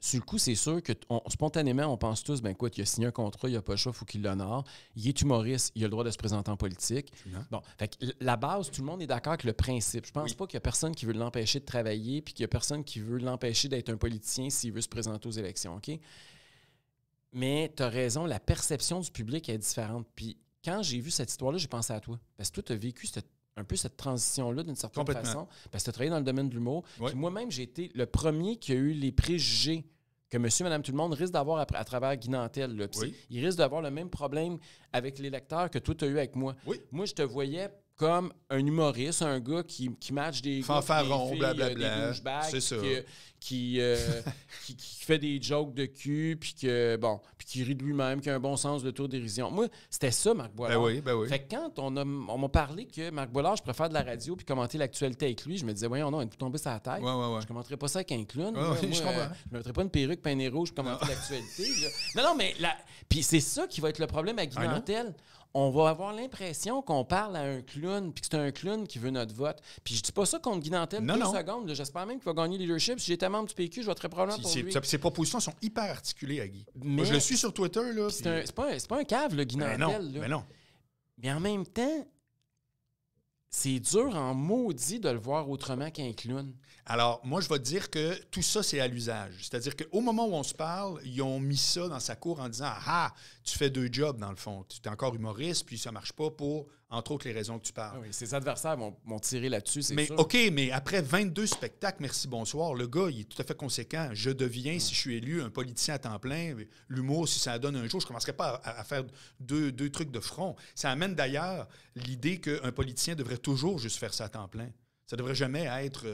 sur le coup, c'est sûr que spontanément, on pense tous, ben écoute, il a signé un contrat, il n'a pas le choix, il faut qu'il l'honore. Il est humoriste, il a le droit de se présenter en politique. Bon, fait que la base, tout le monde est d'accord avec le principe. Je pense pas qu'il y a personne qui veut l'empêcher de travailler puis qu'il y a personne qui veut l'empêcher d'être un politicien s'il veut se présenter aux élections, OK? Mais tu as raison, la perception du public est différente. Puis quand j'ai vu cette histoire-là, j'ai pensé à toi. Parce que toi, tu as vécu un peu cette transition-là d'une certaine façon. Parce que tu as travaillé dans le domaine de l'humour. Oui. Puis moi-même, j'ai été le premier qui a eu les préjugés que monsieur, madame, tout le monde risque d'avoir à travers Guy Nantel. Là. Oui. Il risque d'avoir le même problème avec les lecteurs que toi, tu as eu avec moi. Oui. Moi, je te voyais comme un humoriste, un gars qui match des fanfaron, filles, blablabla. des douchebags, C'est ça. qui fait des jokes de cul, puis qui rit de lui-même, qui a un bon sens de l'autodérision. Moi, c'était ça, Marc Boilard. Ben oui. Fait que quand on m'a parlé que Marc Boilard, je préfère de la radio puis commenter l'actualité avec lui, je me disais, voyons, non, il est tombé sur la tête. Ouais. Je commenterais pas ça avec un clown. Ouais, moi, je comprends. Je ne mettrais pas une perruque, pain et rouge, je commenterais l'actualité. Là. Non, mais puis c'est ça qui va être le problème à Guy Nantel. On va avoir l'impression qu'on parle à un clown, puis que c'est un clown qui veut notre vote. Puis je dis pas ça contre Guy Nantel, secondes. Là, j'espère même qu'il va gagner le leadership. Si j'étais membre du PQ, je voterais probablement pour lui. Ses propositions sont hyper articulées à Guy. Mais, moi, je le suis sur Twitter. Là, c'est pas un cave, le Guy Nantel. Mais non. Mais en même temps, c'est dur en maudit de le voir autrement qu'un clown. Alors, moi, je vais te dire que tout ça, c'est à l'usage. C'est-à-dire qu'au moment où on se parle, ils ont mis ça dans sa cour en disant « Ah, tu fais deux jobs, dans le fond. Tu es encore humoriste, puis ça ne marche pas pour, entre autres, les raisons que tu parles. » Oui, ses adversaires vont tirer là-dessus, c'est sûr. OK, mais après 22 spectacles, merci, bonsoir, le gars, il est tout à fait conséquent. Je deviens, si je suis élu, un politicien à temps plein. L'humour, si ça donne un jour, je ne commencerai pas à faire deux trucs de front. Ça amène d'ailleurs l'idée qu'un politicien devrait toujours juste faire ça à temps plein. Ça ne devrait jamais être...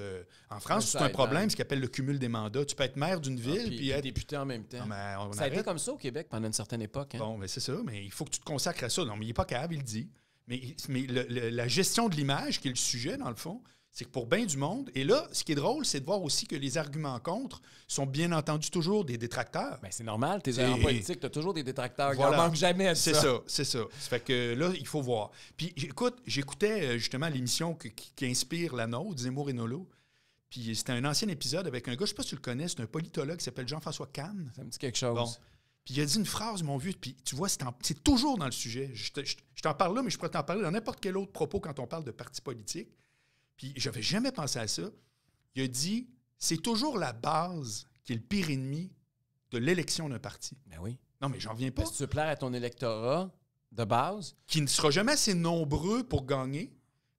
en France, c'est un problème, ce qu'on appelle le cumul des mandats. Tu peux être maire d'une ville puis être député en même temps. Non, ça a été comme ça au Québec pendant une certaine époque. Hein? Bon, mais c'est ça, mais il faut que tu te consacres à ça. Non, mais il n'est pas capable, il le dit. Mais la gestion de l'image, qui est le sujet, dans le fond, c'est que pour bien du monde... Et là, ce qui est drôle, c'est de voir aussi que les arguments contre sont bien entendu toujours des détracteurs. Bien, c'est normal. T'es en politique, tu as toujours des détracteurs. Voilà. Il n'en manque jamais à ça. C'est ça. Ça fait que là, il faut voir. Puis, j'écoutais justement l'émission qui inspire la nôtre, Zemmour et Nolo. Puis c'était un ancien épisode avec un gars, je ne sais pas si tu le connais, c'est un politologue qui s'appelle Jean-François Kahn. Ça me dit quelque chose. Bon. Puis il a dit une phrase, mon vieux, puis tu vois, c'est toujours dans le sujet. Je t'en parle là, mais je pourrais t'en parler dans n'importe quel autre propos quand on parle de parti politique. Puis j'avais jamais pensé à ça. Il a dit, c'est toujours la base qui est le pire ennemi de l'élection d'un parti. Ben oui. Non, mais j'en reviens pas. Parce que tu veux plaire à ton électorat de base. Qui ne sera jamais assez nombreux pour gagner.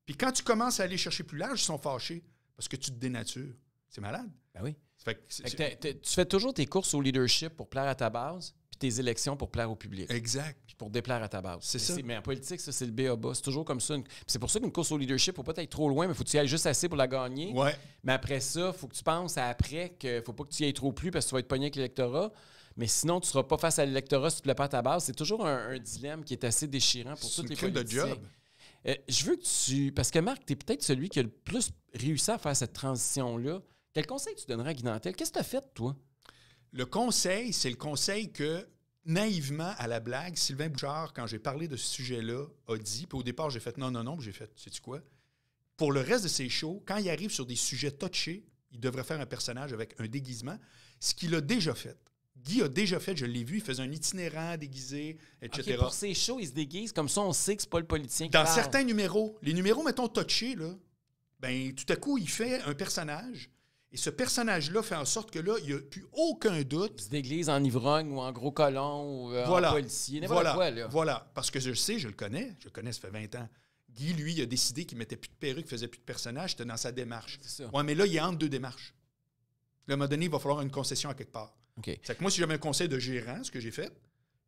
Puis quand tu commences à aller chercher plus large, ils sont fâchés parce que tu te dénatures. C'est malade. Ben oui. Fait que tu fais toujours tes courses au leadership pour plaire à ta base, puis tes élections pour plaire au public. Exact. Puis pour déplaire à ta base. C'est ça. Mais en politique, ça, c'est le B.A.-bas. C'est toujours comme ça. C'est pour ça qu'une course au leadership, il ne faut pas être trop loin, mais il faut que tu y ailles juste assez pour la gagner. Ouais. Mais après ça, il faut que tu penses à après qu'il ne faut pas que tu y ailles trop plus parce que tu vas être pogné avec l'électorat. mais sinon, tu ne seras pas face à l'électorat si tu ne plais pas à ta base. C'est toujours un dilemme qui est assez déchirant pour tous les politiciens. De job. Je veux que tu... Parce que Marc, tu es peut-être celui qui a le plus réussi à faire cette transition-là. Quel conseil tu donnerais à Guy Nantel? Qu'est-ce que tu as fait, toi? Le conseil, c'est le conseil que, naïvement, à la blague, Sylvain Bouchard, quand j'ai parlé de ce sujet-là, a dit, puis au départ, j'ai fait non, puis j'ai fait, sais-tu quoi? Pour le reste de ses shows, quand il arrive sur des sujets touchés, il devrait faire un personnage avec un déguisement, ce qu'il a déjà fait. Guy a déjà fait, je l'ai vu, il faisait un itinérant déguisé, etc. Okay, pour ses shows, il se déguise, comme ça, on sait que c'est pas le politicien qui Dans parle. certains numéros, les numéros, mettons, touchés, là, ben, tout à coup, il fait un personnage, et ce personnage-là fait en sorte que là, il n'y a plus aucun doute. Il se déguise en ivrogne ou en gros colon ou en policier, n'importe quoi, là. Voilà, parce que je sais, je le connais, ça fait 20 ans. Guy, lui, il a décidé qu'il ne mettait plus de perruque, qu'il ne faisait plus de personnage, c'était dans sa démarche. Oui, mais là, il est entre deux démarches. Là, à un moment donné, il va falloir une concession à quelque part. Okay. C'est que moi, si j'avais un conseil de gérant, ce que j'ai fait,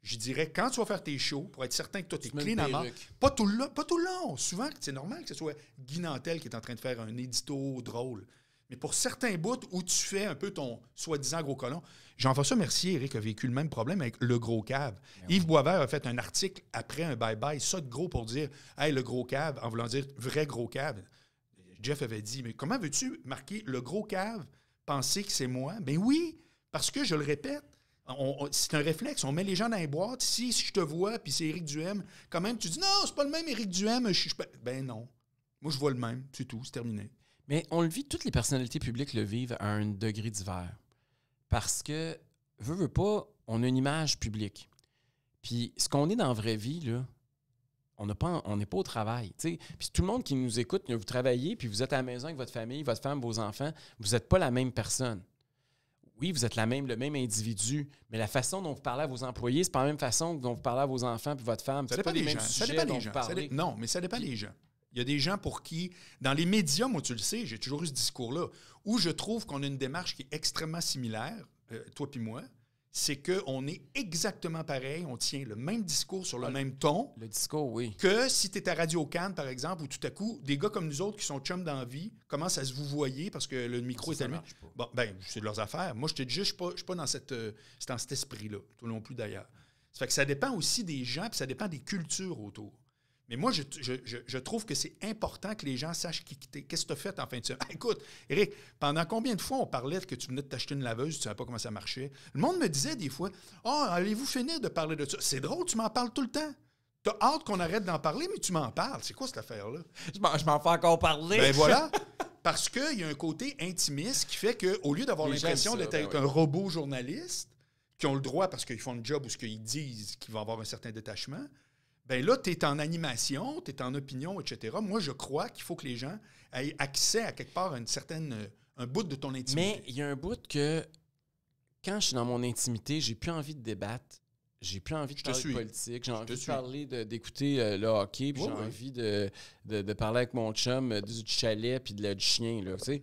je dirais, quand tu vas faire tes shows, pour être certain que toi, tu es clean à mort, pas tout le long. Souvent, c'est normal que ce soit Guy Nantel qui est en train de faire un édito drôle. Mais pour certains bouts où tu fais un peu ton soi-disant gros colon, Jean-François Mercier, Éric, a vécu le même problème avec le gros cave. Yves Boisvert a fait un article après un bye-bye, ça de gros pour dire « Hey, le gros cave », en voulant dire « vrai gros cave ». Jeff avait dit « Mais comment veux-tu marquer le gros cave, penser que c'est moi? » Ben oui, parce que, je le répète, c'est un réflexe. On met les gens dans les boîtes. Si je te vois, puis c'est Éric Duhem, quand même, tu dis « Non, c'est pas le même Éric Duhem. » Ben non. Moi, je vois le même. C'est tout. C'est terminé. Mais on le vit, toutes les personnalités publiques le vivent à un degré divers. Parce que, veut pas, on a une image publique. Puis, ce qu'on est dans la vraie vie, là, on n'est pas au travail. T'sais. Puis tout le monde qui nous écoute, vous travaillez, puis vous êtes à la maison avec votre famille, votre femme, vos enfants, vous n'êtes pas la même personne. Oui, vous êtes le même individu, mais la façon dont vous parlez à vos employés, c'est pas la même façon dont vous parlez à vos enfants puis votre femme. Ça dépend des gens. Ça dépend des gens. Non, mais ça dépend des gens. Il y a des gens pour qui, dans les médias, moi, tu le sais, j'ai toujours eu ce discours-là, où je trouve qu'on a une démarche qui est extrêmement similaire, toi puis moi, c'est qu'on est exactement pareil, on tient le même discours sur le même ton. Le discours, oui. Que si tu es à Radio-Can, par exemple, où tout à coup, des gars comme nous autres qui sont chums dans la vie commencent à se vous voyer parce que le micro est allumé. Bon, ben, c'est de leurs affaires. Moi, je te dis, je ne suis pas dans cet esprit-là, toi non plus d'ailleurs. Ça fait que ça dépend aussi des gens, puis ça dépend des cultures autour. Mais moi, je trouve que c'est important que les gens sachent qu'est-ce que tu as fait en fin de semaine. Écoute, Éric, pendant combien de fois on parlait que tu venais de t'acheter une laveuse, tu ne savais pas comment ça marchait? Le monde me disait des fois, « Ah, allez-vous finir de parler de ça? » C'est drôle, tu m'en parles tout le temps. Tu as hâte qu'on arrête d'en parler, mais tu m'en parles. C'est quoi cette affaire-là? Je m'en fais encore parler. Ben voilà. Parce qu'il y a un côté intimiste qui fait qu'au lieu d'avoir l'impression d'être un robot journaliste, qui ont le droit parce qu'ils font le job ou ce qu'ils disent qu'ils vont avoir un certain détachement, bien là, tu es en animation, tu es en opinion, etc. Moi, je crois qu'il faut que les gens aient accès à quelque part à un bout de ton intimité. Mais il y a un bout que, quand je suis dans mon intimité, j'ai plus envie de débattre, j'ai plus envie de parler de politique, j'ai envie de parler, d'écouter le hockey, puis j'ai envie de parler avec mon chum du chalet puis du chien, là, tu sais.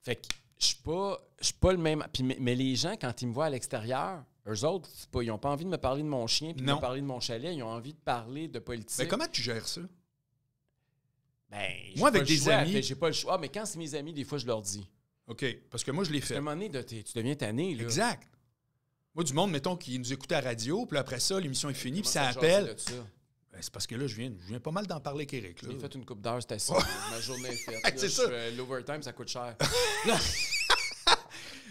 Fait que je suis pas le même... Puis, mais les gens, quand ils me voient à l'extérieur... Eux autres, ils n'ont pas envie de me parler de mon chien puis de me parler de mon chalet. Ils ont envie de parler de politique. Mais comment tu gères ça? Ben, moi, avec des amis... J'ai pas le choix. Mais quand c'est mes amis, des fois, je leur dis. OK. Parce que moi, je l'ai fait. À un moment donné, tu deviens tanné. Là. Exact. Moi, du monde, mettons, qui nous écoutait à la radio, puis après ça, l'émission est finie, puis ça appelle. Ben, c'est parce que là, je viens pas mal d'en parler avec Éric. J'ai fait une coupe d'heures, c'était ça. Ma journée est faite. C'est ça. L'overtime, ça coûte cher.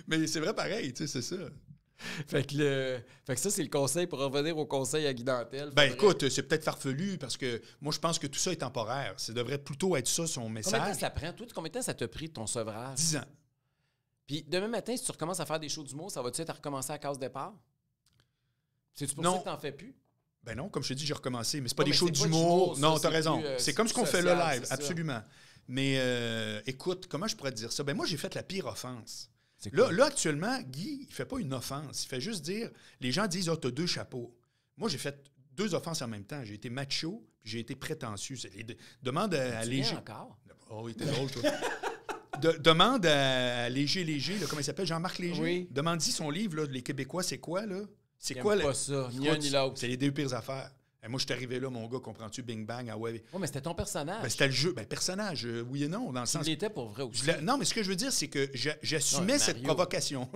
Mais c'est vrai pareil, tu sais, c'est ça. Fait que ça, c'est le conseil pour revenir au conseil à Guy Nantel. Ben écoute, c'est peut-être farfelu parce que moi, je pense que tout ça est temporaire. Ça devrait plutôt être ça, son message. Combien de temps ça prend? Toi, combien de temps ça t'a pris ton sevrage? 10 ans. Puis demain matin, si tu recommences à faire des shows d'humour, ça va-tu être à recommencer à case départ? C'est-tu pour ça que t'en fais plus? Ben non, comme je te dis, j'ai recommencé. Mais c'est pas des shows d'humour. Non, t'as raison. C'est comme ce qu'on fait là live, absolument. Mais écoute, comment je pourrais te dire ça? Ben moi, j'ai fait la pire offense. Là, actuellement, Guy, il fait pas une offense. Il fait juste dire... Les gens disent « Ah, t'as deux chapeaux. » Moi, j'ai fait 2 offenses en même temps. J'ai été macho, puis j'ai été prétentieux. Demande à Léger... encore? Oh, il était drôle, toi. Demande à Léger, là, comment il s'appelle? Jean-Marc Léger? Oui. Demande-y son livre, là, Les Québécois, c'est quoi, là? C'est quoi, pas ça, ni un ni l'autre. C'est les 2 pires affaires. Et moi, je suis arrivé là, mon gars, comprends-tu, bing bang, ah ouais. Oui, mais c'était ton personnage. Ben, c'était le jeu. Ben, personnage, oui et non, dans le sens... Il était pour vrai aussi. Non, mais ce que je veux dire, c'est que j'assumais cette provocation.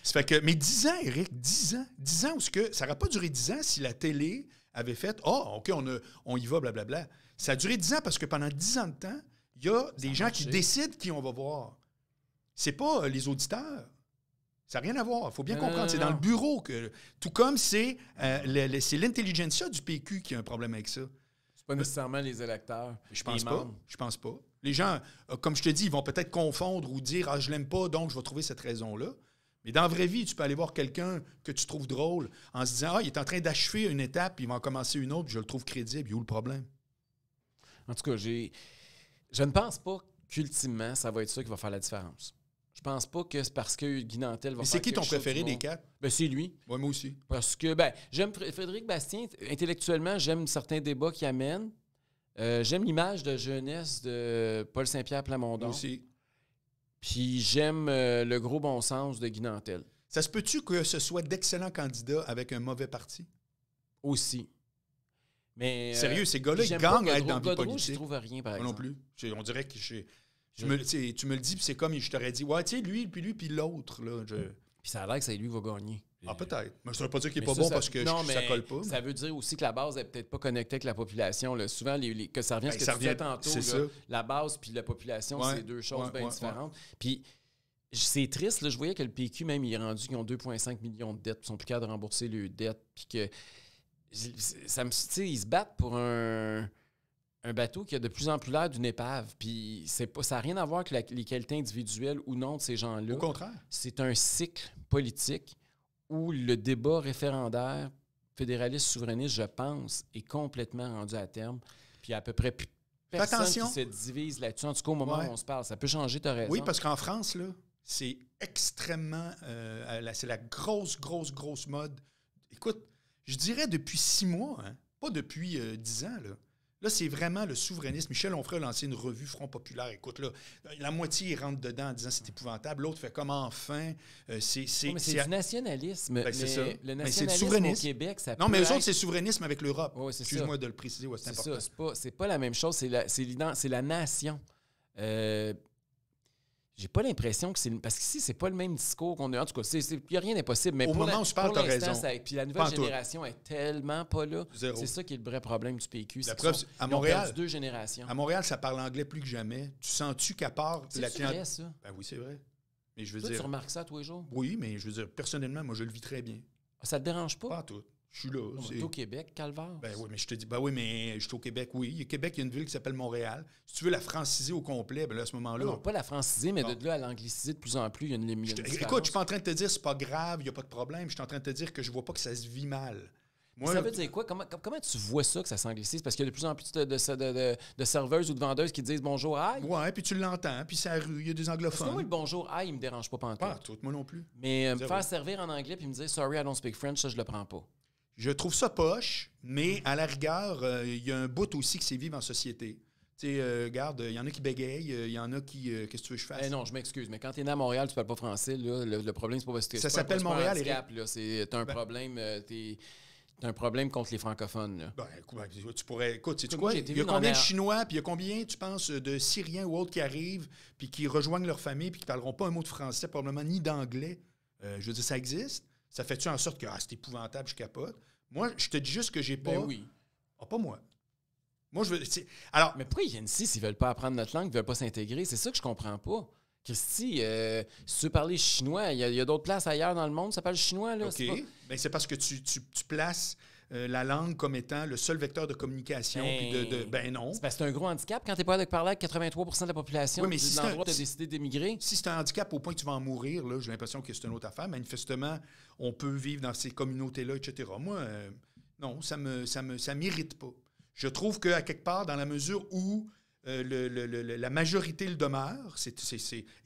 Ça fait que, mais 10 ans, Éric, 10 ans. 10 ans, où ça n'aurait pas duré 10 ans si la télé avait fait « OK, on y va, blablabla ». Ça a duré 10 ans parce que pendant 10 ans de temps, il y a des gens qui décident qui on va voir. C'est pas les auditeurs. Ça n'a rien à voir. Il faut bien comprendre. C'est dans le bureau que... Tout comme c'est l'intelligentsia du PQ qui a un problème avec ça. C'est pas nécessairement les électeurs. Je pense pas. Je pense pas. Les gens, comme je te dis, ils vont peut-être confondre ou dire « Ah, je l'aime pas, donc je vais trouver cette raison-là ». Mais dans la vraie vie, tu peux aller voir quelqu'un que tu trouves drôle en se disant « Ah, il est en train d'achever une étape, puis il va en commencer une autre, puis je le trouve crédible. » Il y a où le problème? En tout cas, je ne pense pas qu'ultimement, ça va être ça qui va faire la différence. Je pense pas que c'est parce que Guy Nantel va faire. Mais c'est qui ton préféré des 4? Ben, c'est lui. Ouais, moi aussi. Parce que, j'aime Frédéric Bastien. Intellectuellement, j'aime certains débats qu'il amène. J'aime l'image de jeunesse de Paul Saint-Pierre Plamondon. Moi aussi. Puis j'aime le gros bon sens de Guy Nantel. Ça se peut-tu que ce soit d'excellents candidats avec un mauvais parti? Aussi. Mais, sérieux, ces gars-là, ils gagnent à être dans la vie politique. Je trouve rien, par exemple. Moi non plus. On dirait que tu me le dis, puis c'est comme je t'aurais dit, ouais, tu sais, lui, puis l'autre. Puis ça a l'air que ça, lui, va gagner. Ah, peut-être. Mais ça ne veut pas dire qu'il n'est pas bon parce que ça colle pas. Ça veut dire aussi que la base n'est peut-être pas connectée avec la population. Là. Souvent, que ça revient à ce que tu disais tantôt. Là, la base puis la population, c'est deux choses bien différentes. Puis c'est triste. Là, je voyais que le PQ, même, il est rendu qu'ils ont 2,5 millions de dettes. Ils sont plus capables de rembourser leurs dettes. Puis que ils se battent pour un bateau qui a de plus en plus l'air d'une épave. Puis ça n'a rien à voir avec les qualités individuelles ou non de ces gens-là. Au contraire. C'est un cycle politique où le débat référendaire fédéraliste souverainiste, je pense, est complètement rendu à terme. Puis il y a à peu près plus personne qui se divise là-dessus. En tout cas, au moment où on se parle, ça peut changer, tu as raison. Oui, parce qu'en France, là, c'est extrêmement... c'est la grosse mode. Écoute, je dirais depuis 6 mois, hein, pas depuis 10 ans, là. Là, c'est vraiment le souverainisme. Michel Onfray a lancé une revue Front populaire. Écoute, là, la moitié rentre dedans en disant c'est épouvantable. L'autre fait comme enfin. C'est du nationalisme. Ben, c'est ça. Le nationalisme au Québec, ça non, mais eux autres, c'est souverainisme avec l'Europe. Ouais, excuse-moi de le préciser. Ouais, c'est important. Ça. C'est pas la même chose. C'est la nation. J'ai pas l'impression que c'est... Parce qu'ici, c'est pas le même discours qu'on a. En tout cas, il n'y a rien d'impossible. Mais au moment où je parle, tu as raison. Puis la nouvelle génération est tellement pas là. Zéro. C'est ça qui est le vrai problème du PQ. La preuve, à Montréal, ils ont perdu 2 générations. À Montréal, ça parle anglais plus que jamais. Tu sens-tu qu'à part... C'est vrai, ça? Ben oui, c'est vrai. Mais je veux toi, dire... tu remarques ça tous les jours? Oui, mais je veux dire, personnellement, moi, je le vis très bien. Ça te dérange pas? Pas tout. Je suis là. Tu es au Québec, Calvaire. Ben oui, mais je te dis, mais je suis au Québec, oui. Au Québec, il y a une ville qui s'appelle Montréal. Si tu veux la franciser au complet, ben là, à ce moment-là... Non, pas la franciser, mais de là à l'angliciser de plus en plus, il y a une limite. Écoute, je suis pas en train de te dire c'est pas grave, il n'y a pas de problème. Je suis en train de te dire que je vois pas que ça se vit mal. Moi, ça veut dire quoi? Comment tu vois ça, que ça s'anglicise? Parce qu'il y a de plus en plus de serveuses ou de vendeuses qui disent « bonjour, aïe ». Ouais, puis tu l'entends, puis c'est la rue, il y a des anglophones. Parce que moi, le « bonjour, aïe », il me dérange pas pantoute. Pas tout, moi non plus. Mais me faire servir en anglais puis me dire « sorry, I don't speak French », ça, je le prends pas. Je trouve ça poche, mais à la rigueur, il y a un bout aussi que c'est vivre en société. Tu sais, regarde, il y en a qui bégayent, il y en a qui... Qu'est-ce que tu veux que je fasse? Non, je m'excuse, mais quand tu es né à Montréal, tu parles pas français, là, le problème, c'est pas parce que... Ça s'appelle Montréal, c'est un problème... T'as un problème contre les francophones, là. Ben, tu pourrais... Écoute, sais-tu quoi? Il y a combien de Chinois, puis il y a combien, tu penses, de Syriens ou autres qui arrivent, puis qui rejoignent leur famille, puis qui parleront pas un mot de français, probablement ni d'anglais? Je veux dire, ça existe. Ça fait-tu en sorte que c'est épouvantable, je capote? Moi, je te dis juste que j'ai pas... Ben oui. Ah, pas moi. Moi, je veux... Alors... Mais pourquoi ils viennent ici s'ils veulent pas apprendre notre langue, ils veulent pas s'intégrer? C'est ça que je comprends pas. Christy, si tu veux parler chinois, il y a d'autres places ailleurs dans le monde, ça parle chinois, là. OK. Bien, c'est parce que tu places la langue comme étant le seul vecteur de communication. Ben non. C'est parce que c'est un gros handicap quand tu n'es pas de parler avec 83 % de la population. Oui, mais si tu as décidé d'émigrer. Si c'est un handicap au point que tu vas en mourir, là, j'ai l'impression que c'est une autre affaire. Manifestement, on peut vivre dans ces communautés-là, etc. Moi, non, ça m'irrite pas. Je trouve qu'à quelque part, dans la mesure où la majorité le demeure,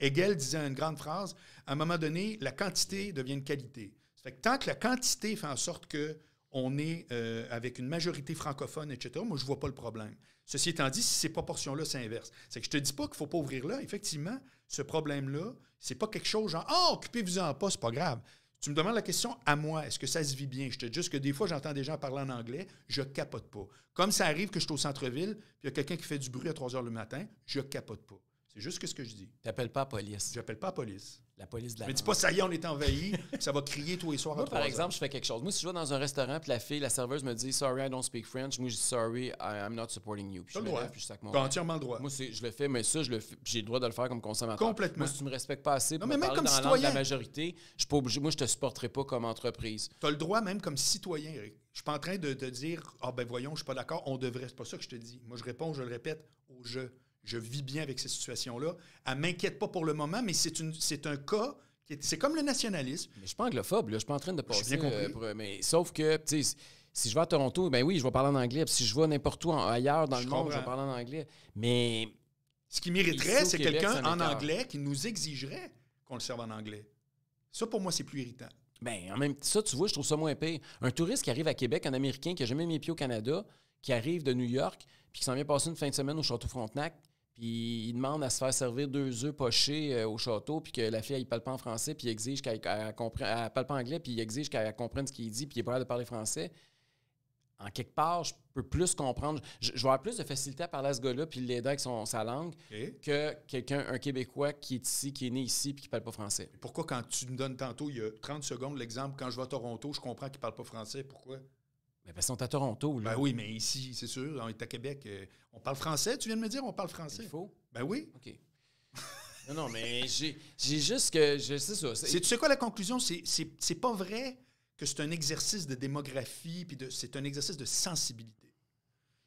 Hegel disait une grande phrase, à un moment donné, la quantité devient une qualité. Ça fait que tant que la quantité fait en sorte qu'on est avec une majorité francophone, etc., moi, je ne vois pas le problème. Ceci étant dit, si ces proportions-là s'inversent, c'est que je te dis pas qu'il ne faut pas ouvrir là. Effectivement, ce problème-là, c'est pas quelque chose genre « Ah, occupez-vous-en pas, c'est pas grave ». Tu me demandes la question à moi, est-ce que ça se vit bien? Je te dis juste que des fois, j'entends des gens parler en anglais, je capote pas. Comme ça arrive que je suis au centre-ville, puis il y a quelqu'un qui fait du bruit à 3 heures le matin, je capote pas. C'est juste ce que je dis. Tu n'appelles pas la police. J'appelle pas la police. La police de la Mais dis pas, ça y est, on est envahi, puis ça va crier tous les soirs à 3 par heures. exemple, je fais quelque chose. Moi, si je vais dans un restaurant, puis la serveuse me dit « Sorry, I don't speak French », moi, je dis « Sorry, I'm not supporting you ». Puis T'as je le me droit. lève, puis je sac mon T'as verre. entièrement le droit. Moi, je le fais, mais ça, je le fais, puis j'ai le droit de le faire comme consommateur. Complètement. Moi, si tu me respectes pas assez pour Non, mais me même parler comme dans la langue de la citoyen. majorité, je suis pas obligé. Moi, je te supporterai pas comme entreprise. Tu as le droit même comme citoyen, Eric. Je suis pas en train de te dire « Ah ben voyons, je suis pas d'accord, on devrait ». C'est pas ça que je te dis. Moi, je réponds, je le répète, au jeu. Je vis bien avec ces situations-là. Elle ne m'inquiète pas pour le moment, mais c'est un cas... C'est comme le nationalisme. Mais je suis pas anglophone, là. Je suis pas en train de J'ai passer. bien compris. Mais sauf que, tu sais, si je vais à Toronto, ben oui, je vais parler en anglais. Puis si je vais n'importe où ailleurs dans Je le monde, je vais comprends. parler en anglais. Mais Ce qui mériterait, Ici, au c'est Québec, quelqu'un ça en m'écoeure. anglais qui nous exigerait qu'on le serve en anglais. Ça, pour moi, c'est plus irritant. ben, en même temps, ça, tu vois, je trouve ça moins pire. Un touriste qui arrive à Québec, un Américain qui n'a jamais mis les pieds au Canada, qui arrive de New York, puis qui s'en vient passer une fin de semaine au Château Frontenac, puis il demande à se faire servir 2 œufs pochés au château, puis que la fille, elle parle pas en français, puis il exige qu'elle comprenne, elle parle pas anglais, puis il exige qu'elle comprenne ce qu'il dit, puis il est pas capable de parler français. En quelque part, je peux plus comprendre. Je vais avoir plus de facilité à parler à ce gars-là, puis l'aider avec sa langue, OK? que un Québécois qui est ici, qui est né ici, puis qui parle pas français. Pourquoi, quand tu me donnes tantôt, il y a 30 secondes, l'exemple, quand je vais à Toronto, je comprends qu'ils ne parlent pas français. Pourquoi? Mais parce qu'ils sont à Toronto, là. Ben oui, mais ici, c'est sûr, on est à Québec. On parle français, tu viens de me dire, on parle français. Il faut. Ben oui. OK. Non, mais j'ai juste que... C'est ça. Tu sais quoi la conclusion? C'est pas vrai que c'est un exercice de démographie, puis c'est un exercice de sensibilité.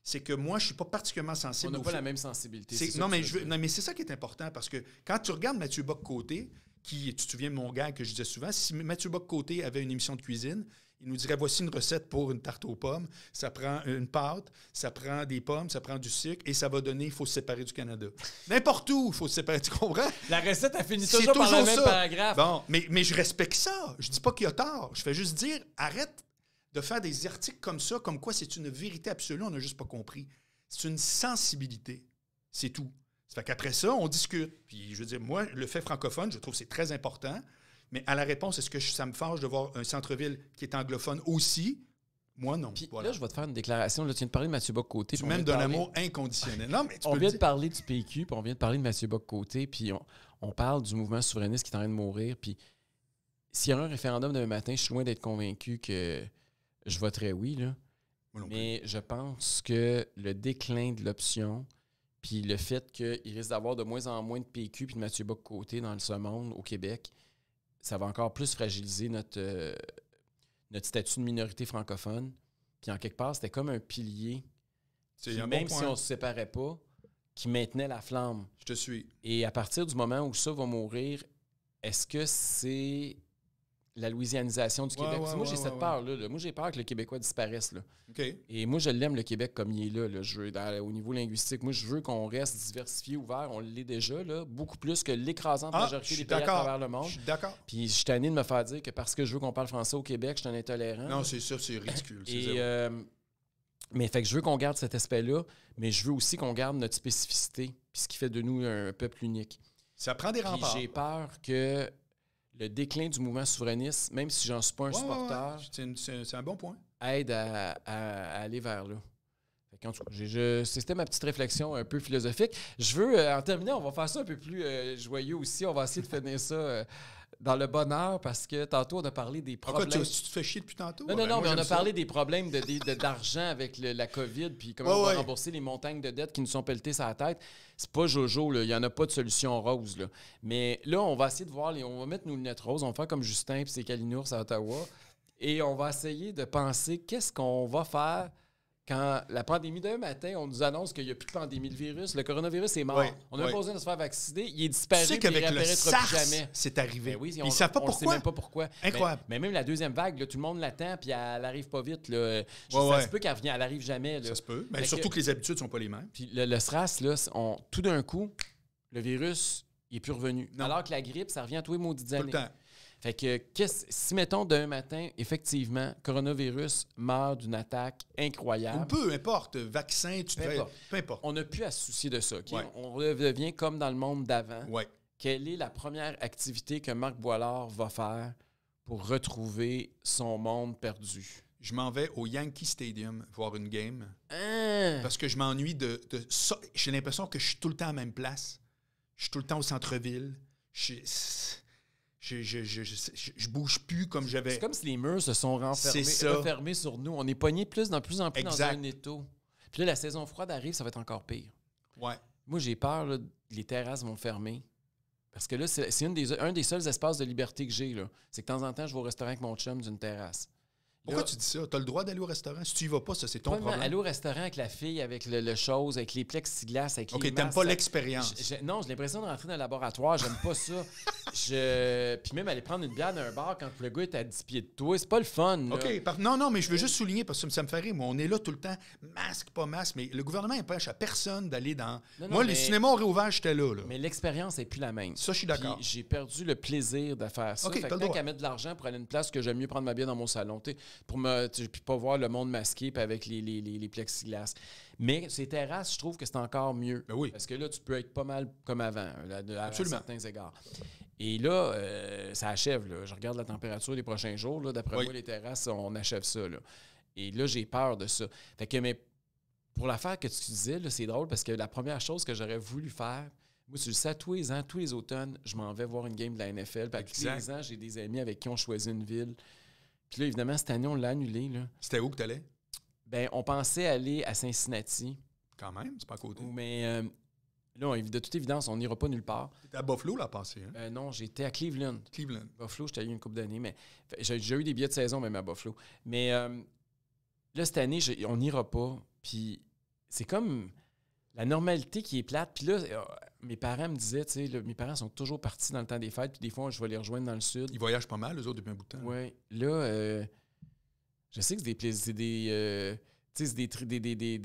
C'est que moi, je suis pas particulièrement On sensible n'a au pas fait- la même sensibilité. C'est- c'est ça non, que mais tu veux dire. non, mais c'est ça qui est important, parce que quand tu regardes Mathieu Bock-Côté, tu te souviens de mon gars que je disais souvent, si Mathieu Bock-Côté avait une émission de cuisine, il nous dirait, voici une recette pour une tarte aux pommes, ça prend une pâte, ça prend des pommes, ça prend du sucre, et ça va donner, il faut se séparer du Canada. N'importe où, il faut se séparer, tu comprends? La recette, elle finit C'est toujours par le toujours même ça. paragraphe. Bon, mais je respecte ça. Je dis pas qu'il y a tort. Je fais juste dire, arrête de faire des articles comme ça, comme quoi c'est une vérité absolue, on n'a juste pas compris. C'est une sensibilité. C'est tout. Ça fait qu'après ça, on discute. Puis, je veux dire, moi, le fait francophone, je trouve que c'est très important. Mais à la réponse, est-ce que ça me fâche de voir un centre-ville qui est anglophone aussi? Moi, non. Puis Voilà. là, je vais te faire une déclaration. Là, tu viens de parler de Mathieu Bock-Côté. Tu puis on m'aimes vient de d'un parler- amour inconditionnel. Non, mais tu On peux le vient de dire. parler du PQ, puis on vient de parler de Mathieu Bock-Côté, puis on parle du mouvement souverainiste qui est en train de mourir. Puis s'il y a un référendum demain matin, je suis loin d'être convaincu que je voterais oui, là. Moi non plus. Mais je pense que le déclin de l'option, puis le fait qu'il risque d'avoir de moins en moins de PQ puis de Mathieu Bock-Côté dans ce monde au Québec, ça va encore plus fragiliser notre statut de minorité francophone. Puis en quelque part, c'était comme un pilier, C'est qui, un même bon si point. on ne se séparait pas, qui maintenait la flamme. Je te suis. Et à partir du moment où ça va mourir, est-ce que c'est la louisianisation du Ouais, Québec? Parce que moi, ouais, j'ai ouais, cette ouais. peur-là. Là. Moi, j'ai peur que le Québécois disparaisse. Là. OK. Et moi, je l'aime, le Québec, comme il est là. Là. Je veux, au niveau linguistique, moi, je veux qu'on reste diversifié, ouvert. On l'est déjà, là, beaucoup plus que l'écrasante Je majorité suis des pays à d'accord. travers le monde. Je suis d'accord. Puis je suis tanné de me faire dire que parce que je veux qu'on parle français au Québec, je suis un intolérant. Non, c'est ça, c'est ridicule. C'est Et, zéro. mais fait que je veux qu'on garde cet aspect-là, mais je veux aussi qu'on garde notre spécificité, puis ce qui fait de nous un peuple unique. Ça prend des Puis remparts. j'ai peur que le déclin du mouvement souverainiste, même si j'en suis pas un Ouais, ouais, supporter, ouais. C'est un bon point. aide à aller vers là. Fait qu'en tout cas, c'était ma petite réflexion un peu philosophique. Je veux, en terminant, on va faire ça un peu plus joyeux aussi. On va essayer de finir ça dans le bonheur parce que tantôt, on a parlé des Pourquoi problèmes. tu te fais chier depuis tantôt? Non, Ben, mais moi, on a j'aime ça. parlé des problèmes d'argent avec la COVID, puis comment Ouais, on va ouais. rembourser les montagnes de dettes qui nous sont pelletées sur la tête. C'est pas Jojo, là. Il n'y en a pas de solution rose. Là. Mais là, on va essayer de voir, on va mettre nos lunettes roses, on va faire comme Justin et ses Kalinours à Ottawa, et on va essayer de penser qu'est-ce qu'on va faire quand la pandémie d'un matin, on nous annonce qu'il n'y a plus de pandémie. Le virus, le coronavirus est mort. Ouais, On n'a ouais. pas besoin de se faire vacciner. Il est Tu disparu, sais puis il qu'avec le réapparaîtra SARS, plus jamais. c'est arrivé. Ben oui, Ils ne savent pas on le sait pourquoi. même pas pourquoi. Incroyable. Mais même la deuxième vague, là, tout le monde l'attend, puis elle arrive pas vite. Là. Ça ouais. se peut qu'elle revienne, elle arrive jamais. Là. Ça se peut. Mais Fait surtout que- que les habitudes ne sont pas les mêmes. Puis le SRAS, là, tout d'un coup, le virus, il est plus revenu. Non. Alors que la grippe, ça revient à tous les maudites Tout le années. temps. Fait que si, mettons, d'un matin, effectivement, coronavirus meurt d'une attaque Ou incroyable, peu importe, vaccin, tu te Peu fais. importe. Peu importe. on n'a plus à se soucier de ça. OK? Ouais. On redevient comme dans le monde d'avant. Ouais. Quelle est la première activité que Marc Boilard va faire pour retrouver son monde perdu? Je m'en vais au Yankee Stadium voir une game Hein? parce que je m'ennuie de ça. J'ai l'impression que je suis tout le temps à la même place. Je suis tout le temps au centre-ville. Je bouge plus comme j'avais... C'est comme si les murs se sont refermés sur nous. On est pognés de plus en plus dans un étau. Puis là, la saison froide arrive, ça va être encore pire. Ouais. Moi, j'ai peur là, les terrasses vont fermer. Parce que là, c'est un des seuls espaces de liberté que j'ai. C'est que de temps en temps, je vais au restaurant avec mon chum d'une terrasse. Pourquoi tu dis ça? Tu as le droit d'aller au restaurant. Si tu y vas pas, ça, c'est ton problème. Aller au restaurant avec la fille, avec le chose, avec les plexiglas, avec les masques. OK, t'aimes pas l'expérience. Non, j'ai l'impression de rentrer dans un laboratoire. J'aime pas ça. Puis même aller prendre une bière dans un bar quand le gars est à 10 pieds de toi, c'est pas le fun. Là. OK. Non, mais je veux juste souligner, parce que ça me fait rire. Moi, on est là tout le temps, masque, pas masque, mais le gouvernement n'empêche à personne d'aller dans... Les cinémas ont réouvert, j'étais là. Mais l'expérience n'est plus la même. Ça, je suis d'accord. Puis j'ai perdu le plaisir de faire ça. OK, fait que tant qu'à mettre de l'argent pour aller à une place que j'aime mieux prendre ma bière dans mon salon, puis pas voir le monde masqué puis avec les plexiglas. Mais ces terrasses, je trouve que c'est encore mieux. Ben oui. Parce que là, tu peux être pas mal comme avant, à certains égards. Et là, ça achève. Là. Je regarde la température des prochains jours. Là. D'après moi, les terrasses, on achève ça. Là. Et là, j'ai peur de ça. Fait que, mais pour l'affaire que tu disais, là, c'est drôle parce que la première chose que j'aurais voulu faire, moi, tu le sais, tous les ans, tous les automnes, je m'en vais voir une game de la NFL. Puis tous les ans, j'ai des amis avec qui on choisit une ville. Puis là, évidemment, cette année, on l'a annulé. Là. C'était où que tu allais? Ben, on pensait aller à Cincinnati. Quand même, c'est pas à côté. Mais là, de toute évidence, on n'ira pas nulle part. T'étais à Buffalo l'an passé, hein? Non, j'étais à Cleveland. Buffalo, j'étais allé une couple d'années, mais j'ai déjà eu des billets de saison même à Buffalo. Mais là, cette année, on n'ira pas. Puis c'est comme la normalité qui est plate. Puis là, mes parents me disaient, tu sais, mes parents sont toujours partis dans le temps des fêtes. Puis des fois, je vais les rejoindre dans le sud. Ils voyagent pas mal, eux autres, depuis un bout de temps. Oui. Là, je sais que c'est des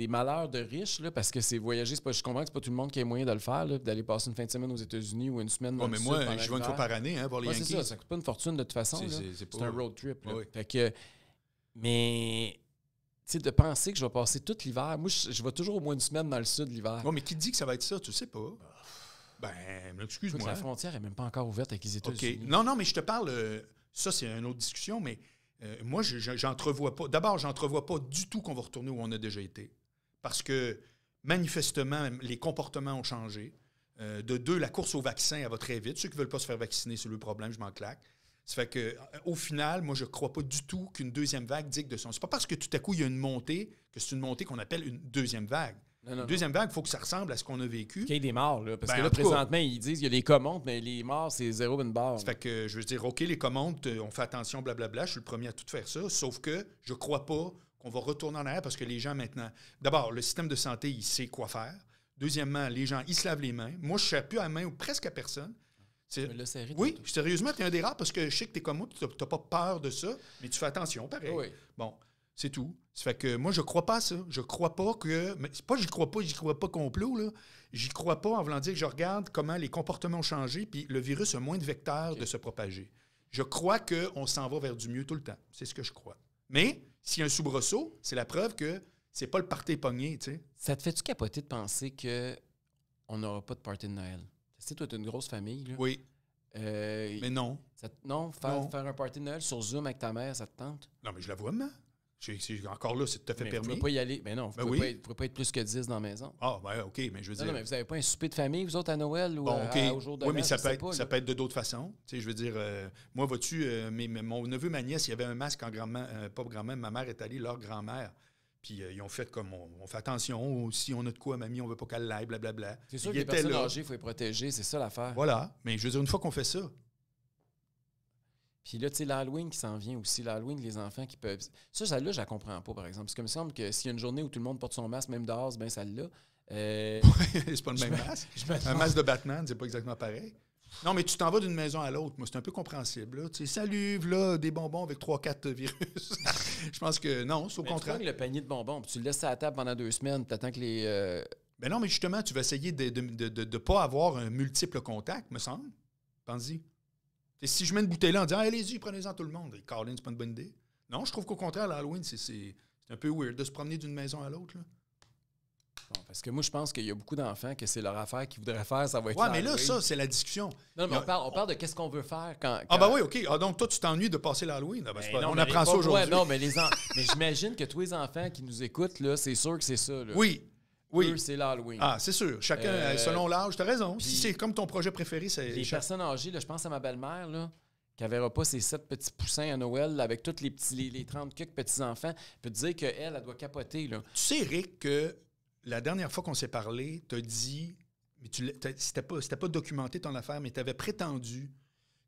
malheurs de riches, là, parce que c'est voyager. Je comprends que c'est pas tout le monde qui a moyen de le faire, là, d'aller passer une fin de semaine aux États-Unis ou une semaine dans le sud. Mais moi, je vais une fois par année voir les Yankees. C'est ça coûte pas une fortune de toute façon. C'est un road trip. Là. Oui. Fait que, mais de penser que je vais passer tout l'hiver, moi, je vais toujours au moins une semaine dans le sud l'hiver. Oui, mais qui dit que ça va être ça? Tu le sais pas. Ben, excuse-moi. La frontière n'est même pas encore ouverte avec les États-Unis. OK. Non, mais je te parle... ça, c'est une autre discussion, mais... moi, j'entrevois pas. D'abord, j'entrevois pas du tout qu'on va retourner où on a déjà été. Parce que, manifestement, les comportements ont changé. De deux, la course au vaccin, elle va très vite. Ceux qui ne veulent pas se faire vacciner, c'est le problème, je m'en claque. Ça fait que, au final, moi, je ne crois pas du tout qu'une deuxième vague digne de son. C'est pas parce que tout à coup, il y a une montée que c'est une montée qu'on appelle une deuxième vague. Une deuxième vague, il faut que ça ressemble à ce qu'on a vécu. Qu'il y ait des morts, là. Parce que là, présentement, ils disent qu'il y a des cas montent, mais les morts, c'est zéro une barre. Ça fait que, je veux dire, OK, les cas montent, on fait attention, blablabla, je suis le premier à tout faire ça, sauf que je ne crois pas qu'on va retourner en arrière parce que les gens maintenant... D'abord, le système de santé, il sait quoi faire. Deuxièmement, les gens, ils se lavent les mains. Moi, je ne sers plus à la main ou presque à personne. Oui, sérieusement, tu es un des rares parce que je sais que tu es comme moi, tu n'as pas peur de ça, mais tu fais attention, pareil. Oui. Bon, c'est tout. Ça fait que moi, je crois pas à ça. Je crois pas que... Mais c'est pas j'y crois pas complot, là. J'y crois pas en voulant dire que je regarde comment les comportements ont changé puis le virus a moins de vecteurs de se propager. Je crois qu'on s'en va vers du mieux tout le temps. C'est ce que je crois. Mais s'il y a un soubresaut, c'est la preuve que c'est pas le party pogné, tu sais. Ça te fait-tu capoter de penser qu'on n'aura pas de party de Noël? Tu sais, toi, tu as une grosse famille, là. Oui. Mais non. Faire un party de Noël sur Zoom avec ta mère, ça te tente? Non, mais je la vois, maman. Encore là, c'est tout à fait permis. Vous ne pouvez pas y aller. Mais non, vous ne pouvez pas être plus que 10 dans la maison. Ah, ben OK, mais je veux dire... Non, mais vous n'avez pas un souper de famille, vous autres, à Noël ou au jour de l'an? Oui, mais ça peut être de d'autres façons. Tu sais, je veux dire, moi, vois-tu, mon neveu, ma nièce, il y avait un masque en grand-mère, pas grand-mère, ma mère est allée, leur grand-mère. Puis ils ont fait comme, on fait attention, si on a de quoi, mamie, on veut pas qu'elle l'aille, blablabla. C'est sûr que les personnes âgées, il faut les protéger, c'est ça l'affaire. Voilà, mais je veux dire, une fois qu'on fait ça... Puis là, tu sais, l'Halloween qui s'en vient aussi. L'Halloween, les enfants qui peuvent... Ça, là, je la comprends pas, par exemple. Parce qu'il me semble que s'il y a une journée où tout le monde porte son masque, même dehors, c'est bien celle-là. C'est pas le même masque. Un masque de Batman, c'est pas exactement pareil. Non, mais tu t'en vas d'une maison à l'autre. Moi, c'est un peu compréhensible. Là. Tu sais, salut, là, des bonbons avec 3-4 virus. Je pense que non, c'est au contraire. Tu le panier de bonbons, puis tu le laisses à la table pendant 2 semaines, puis t'attends que les... Ben non, mais justement, tu vas essayer de ne pas avoir un multiple contact, me semble. Pense-y. Si je mets une bouteille là en disant « Allez-y, prenez-en tout le monde », Caroline, c'est pas une bonne idée. Non, je trouve qu'au contraire, l'Halloween, c'est un peu weird de se promener d'une maison à l'autre. Bon, parce que moi, je pense qu'il y a beaucoup d'enfants que c'est leur affaire qu'ils voudraient faire, ça va être... Ouais, mais là, ça, c'est la discussion. Non, mais on parle de qu'est-ce qu'on veut faire quand... Ah ben oui, OK. Ah, donc toi, tu t'ennuies de passer l'Halloween. Ah, ben, on apprend ça aujourd'hui. Non, mais mais j'imagine que tous les enfants qui nous écoutent, là, c'est sûr que c'est ça. Là. Oui. Oui. Eux, c'est l'Halloween. Ah, c'est sûr. Chacun, selon l'âge, tu as raison. Si c'est comme ton projet préféré, c'est... Les personnes âgées, là, je pense à ma belle-mère, là, qui ne verra pas ses 7 petits poussins à Noël là, avec tous les 30 quelques petits-enfants, peut te dire qu'elle, elle doit capoter. Là. Tu sais, Eric, que la dernière fois qu'on s'est parlé, tu as dit... Mais c'était pas documenté ton affaire, mais tu avais prétendu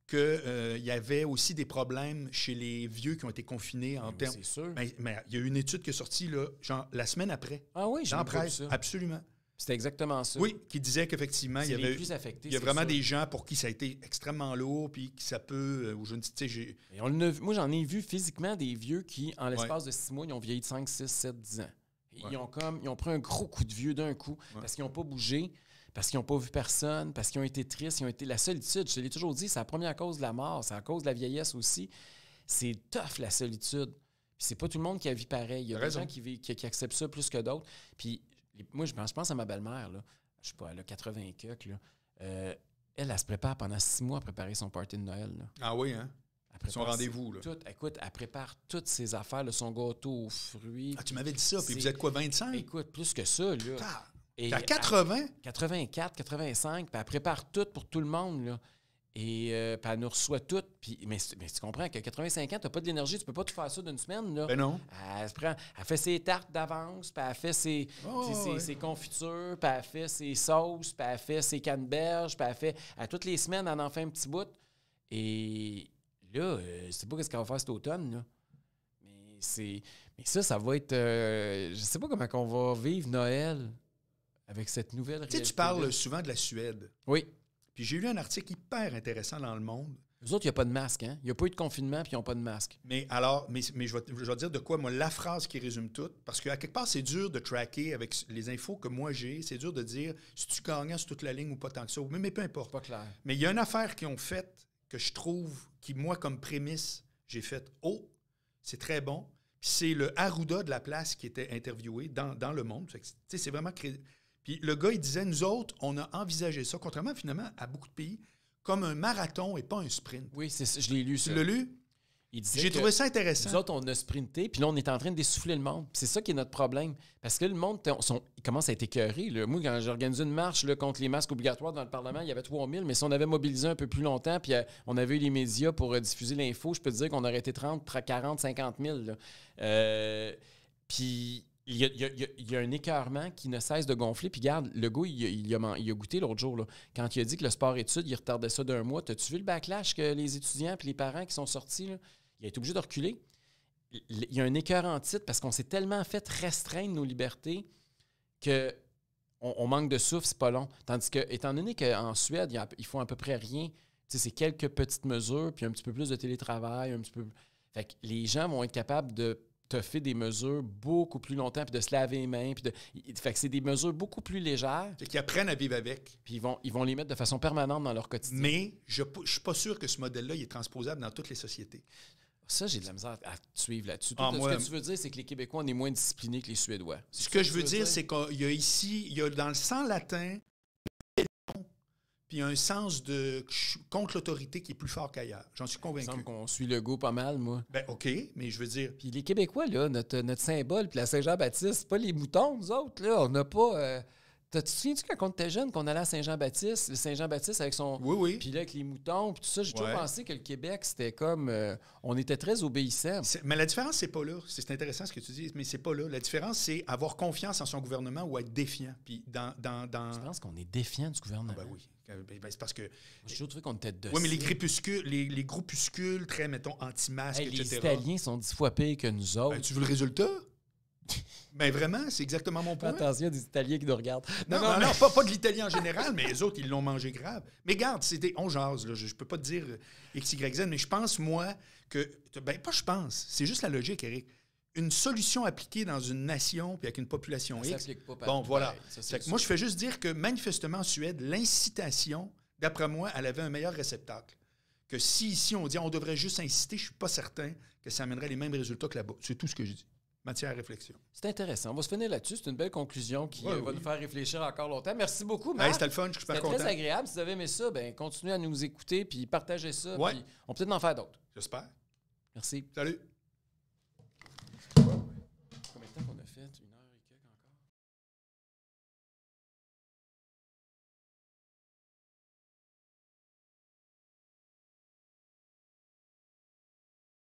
qu'il y avait aussi des problèmes chez les vieux qui ont été confinés en termes... C'est sûr. Mais il y a eu une étude qui est sortie là, genre, la semaine après. Ah oui, j'ai dans la vu presse. ça. Absolument. C'était exactement ça. Oui, qui disait qu'effectivement, il y avait... plus affectés, il y a vraiment des gens pour qui ça a été extrêmement lourd, puis que ça peut... ou je ne sais, moi, j'en ai vu physiquement des vieux qui, en l'espace de 6 mois, ils ont vieilli de 5, 6, 7, 10 ans. Ils ont pris un gros coup de vieux d'un coup parce qu'ils n'ont pas bougé, parce qu'ils n'ont pas vu personne, parce qu'ils ont été tristes, ils ont été... La solitude, je te l'ai toujours dit, c'est la première cause de la mort, c'est la cause de la vieillesse aussi. C'est tough, la solitude. Puis c'est pas tout le monde qui a vu pareil. Il y a des gens qui acceptent ça plus que d'autres. Puis moi, je pense à ma belle-mère, là. Je sais pas, elle a 80 quelques, là. Elle se prépare pendant 6 mois à préparer son party de Noël, là. Ah oui, hein? Son rendez-vous, là. Écoute, elle prépare toutes ses affaires, là, son gâteau aux fruits. Ah, tu m'avais dit ça, puis vous êtes quoi, 25? Écoute, plus que ça, là. T'as 80? 84, 85, puis elle prépare tout pour tout le monde, là. Et puis elle nous reçoit toutes. Mais tu comprends qu'à 85 ans, tu n'as pas de l'énergie, tu peux pas tout faire ça d'une semaine. Là. Ben non. Elle fait ses tartes d'avance, puis elle fait ses confitures, puis elle fait ses sauces, puis elle fait ses canneberges, puis elle fait... À toutes les semaines, elle en fait un petit bout. Et là, je sais pas ce qu'elle va faire cet automne, là. Mais ça va être... je sais pas comment on va vivre Noël avec cette nouvelle réalité. Tu sais, tu parles souvent de la Suède. Oui. Puis j'ai lu un article hyper intéressant dans Le Monde. Eux autres, il n'y a pas de masque, hein? Il n'y a pas eu de confinement, puis ils n'ont pas de masque. Mais alors, mais je vais dire de quoi, moi, la phrase qui résume tout, parce qu'à quelque part, c'est dur de tracker avec les infos que moi j'ai, c'est dur de dire si tu gagnais sur toute la ligne ou pas tant que ça, mais peu importe. Pas clair. Mais il y a une affaire qu'ils ont faite que je trouve, qui, moi, comme prémisse, j'ai fait « Oh, c'est très bon ». Puis c'est le Arruda de la place qui était interviewé dans Le Monde. Tu sais, c'est vraiment... Puis le gars, il disait, nous autres, on a envisagé ça, contrairement finalement à beaucoup de pays, comme un marathon et pas un sprint. Oui, je l'ai lu, ça. Tu l'as lu? J'ai trouvé ça intéressant. Nous autres, on a sprinté, puis là, on est en train d'essouffler le monde. C'est ça qui est notre problème. Parce que le monde, il commence à être écœuré. Là. Moi, quand j'ai organisé une marche là, contre les masques obligatoires dans le Parlement, il y avait 3000, mais si on avait mobilisé un peu plus longtemps, puis on avait eu les médias pour diffuser l'info, je peux te dire qu'on aurait été 30, 40, 50 000. Puis... Il y a un écœurement qui ne cesse de gonfler. Puis regarde, le gars, il a goûté l'autre jour. Là, quand il a dit que le sport-études, il retardait ça d'1 mois. T'as-tu vu le backlash que les étudiants et les parents qui sont sortis? Là, il a été obligé de reculer. Il y a un écœur en titre parce qu'on s'est tellement fait restreindre nos libertés qu'on manque de souffle, c'est pas long. Tandis que, étant donné qu'en Suède, ils font à peu près rien, c'est quelques petites mesures, puis un petit peu plus de télétravail, un petit peu... Fait que les gens vont être capables de te fait des mesures beaucoup plus longtemps, puis de se laver les mains. Fait que c'est des mesures beaucoup plus légères. C'est qu'ils apprennent à vivre avec. Puis ils vont les mettre de façon permanente dans leur quotidien. Mais je ne suis pas sûr que ce modèle-là il est transposable dans toutes les sociétés. Ça, j'ai de la misère à te suivre là-dessus. Ce que tu veux dire, c'est que les Québécois, on est moins disciplinés que les Suédois. Ce que je veux dire, c'est qu'il y a ici, il y a dans le sang latin, puis il y a un sens de contre l'autorité qui est plus fort qu'ailleurs. J'en suis convaincu. Il me semble qu'on suit le goût pas mal, moi. Ben OK, mais je veux dire... Puis les Québécois, là, notre symbole, puis la Saint-Jean-Baptiste, c'est pas les moutons, nous autres, là. On n'a pas... Tu te souviens-tu quand on était jeune, qu'on allait à Saint-Jean-Baptiste, le Saint-Jean-Baptiste avec son... Oui. Puis là, avec les moutons, puis tout ça, j'ai toujours pensé que le Québec, c'était comme... on était très obéissants. Mais la différence, c'est pas là. C'est intéressant ce que tu dis, mais c'est pas là. La différence, c'est avoir confiance en son gouvernement ou être défiant. Puis Je pense qu'on est défiant du gouvernement. Ah ben oui. Ben, c'est parce que... J'ai toujours trouvé qu'on était docile. Oui, mais les groupuscules très, mettons, anti-masques, etc. Les Italiens sont 10 fois pires que nous autres. Ben, tu veux le résultat? Ben vraiment, c'est exactement mon point. Attention, il y a des Italiens qui nous regardent. Non, pas de l'Italien en général, mais les autres, ils l'ont mangé grave. Mais regarde, on jase, là, je peux pas te dire X, Y, Z, mais je pense, moi, que... Ben, pas je pense, c'est juste la logique, Eric. Une solution appliquée dans une nation puis avec une population X. Bon, voilà. Moi, je fais juste dire que manifestement en Suède, l'incitation, d'après moi, elle avait un meilleur réceptacle. Que si ici on dit on devrait juste inciter, je suis pas certain que ça amènerait les mêmes résultats que là-bas. C'est tout ce que je dis. Matière à réflexion. C'est intéressant. On va se finir là-dessus. C'est une belle conclusion qui va nous faire réfléchir encore longtemps. Merci beaucoup, Marc. C'était le fun. Je suis super content. C'était très agréable. Si vous avez aimé ça, continuez à nous écouter puis partagez ça. Ouais. Puis on peut peut-être en faire d'autres. J'espère. Merci. Salut. Combien de temps qu'on a fait? 1 heure?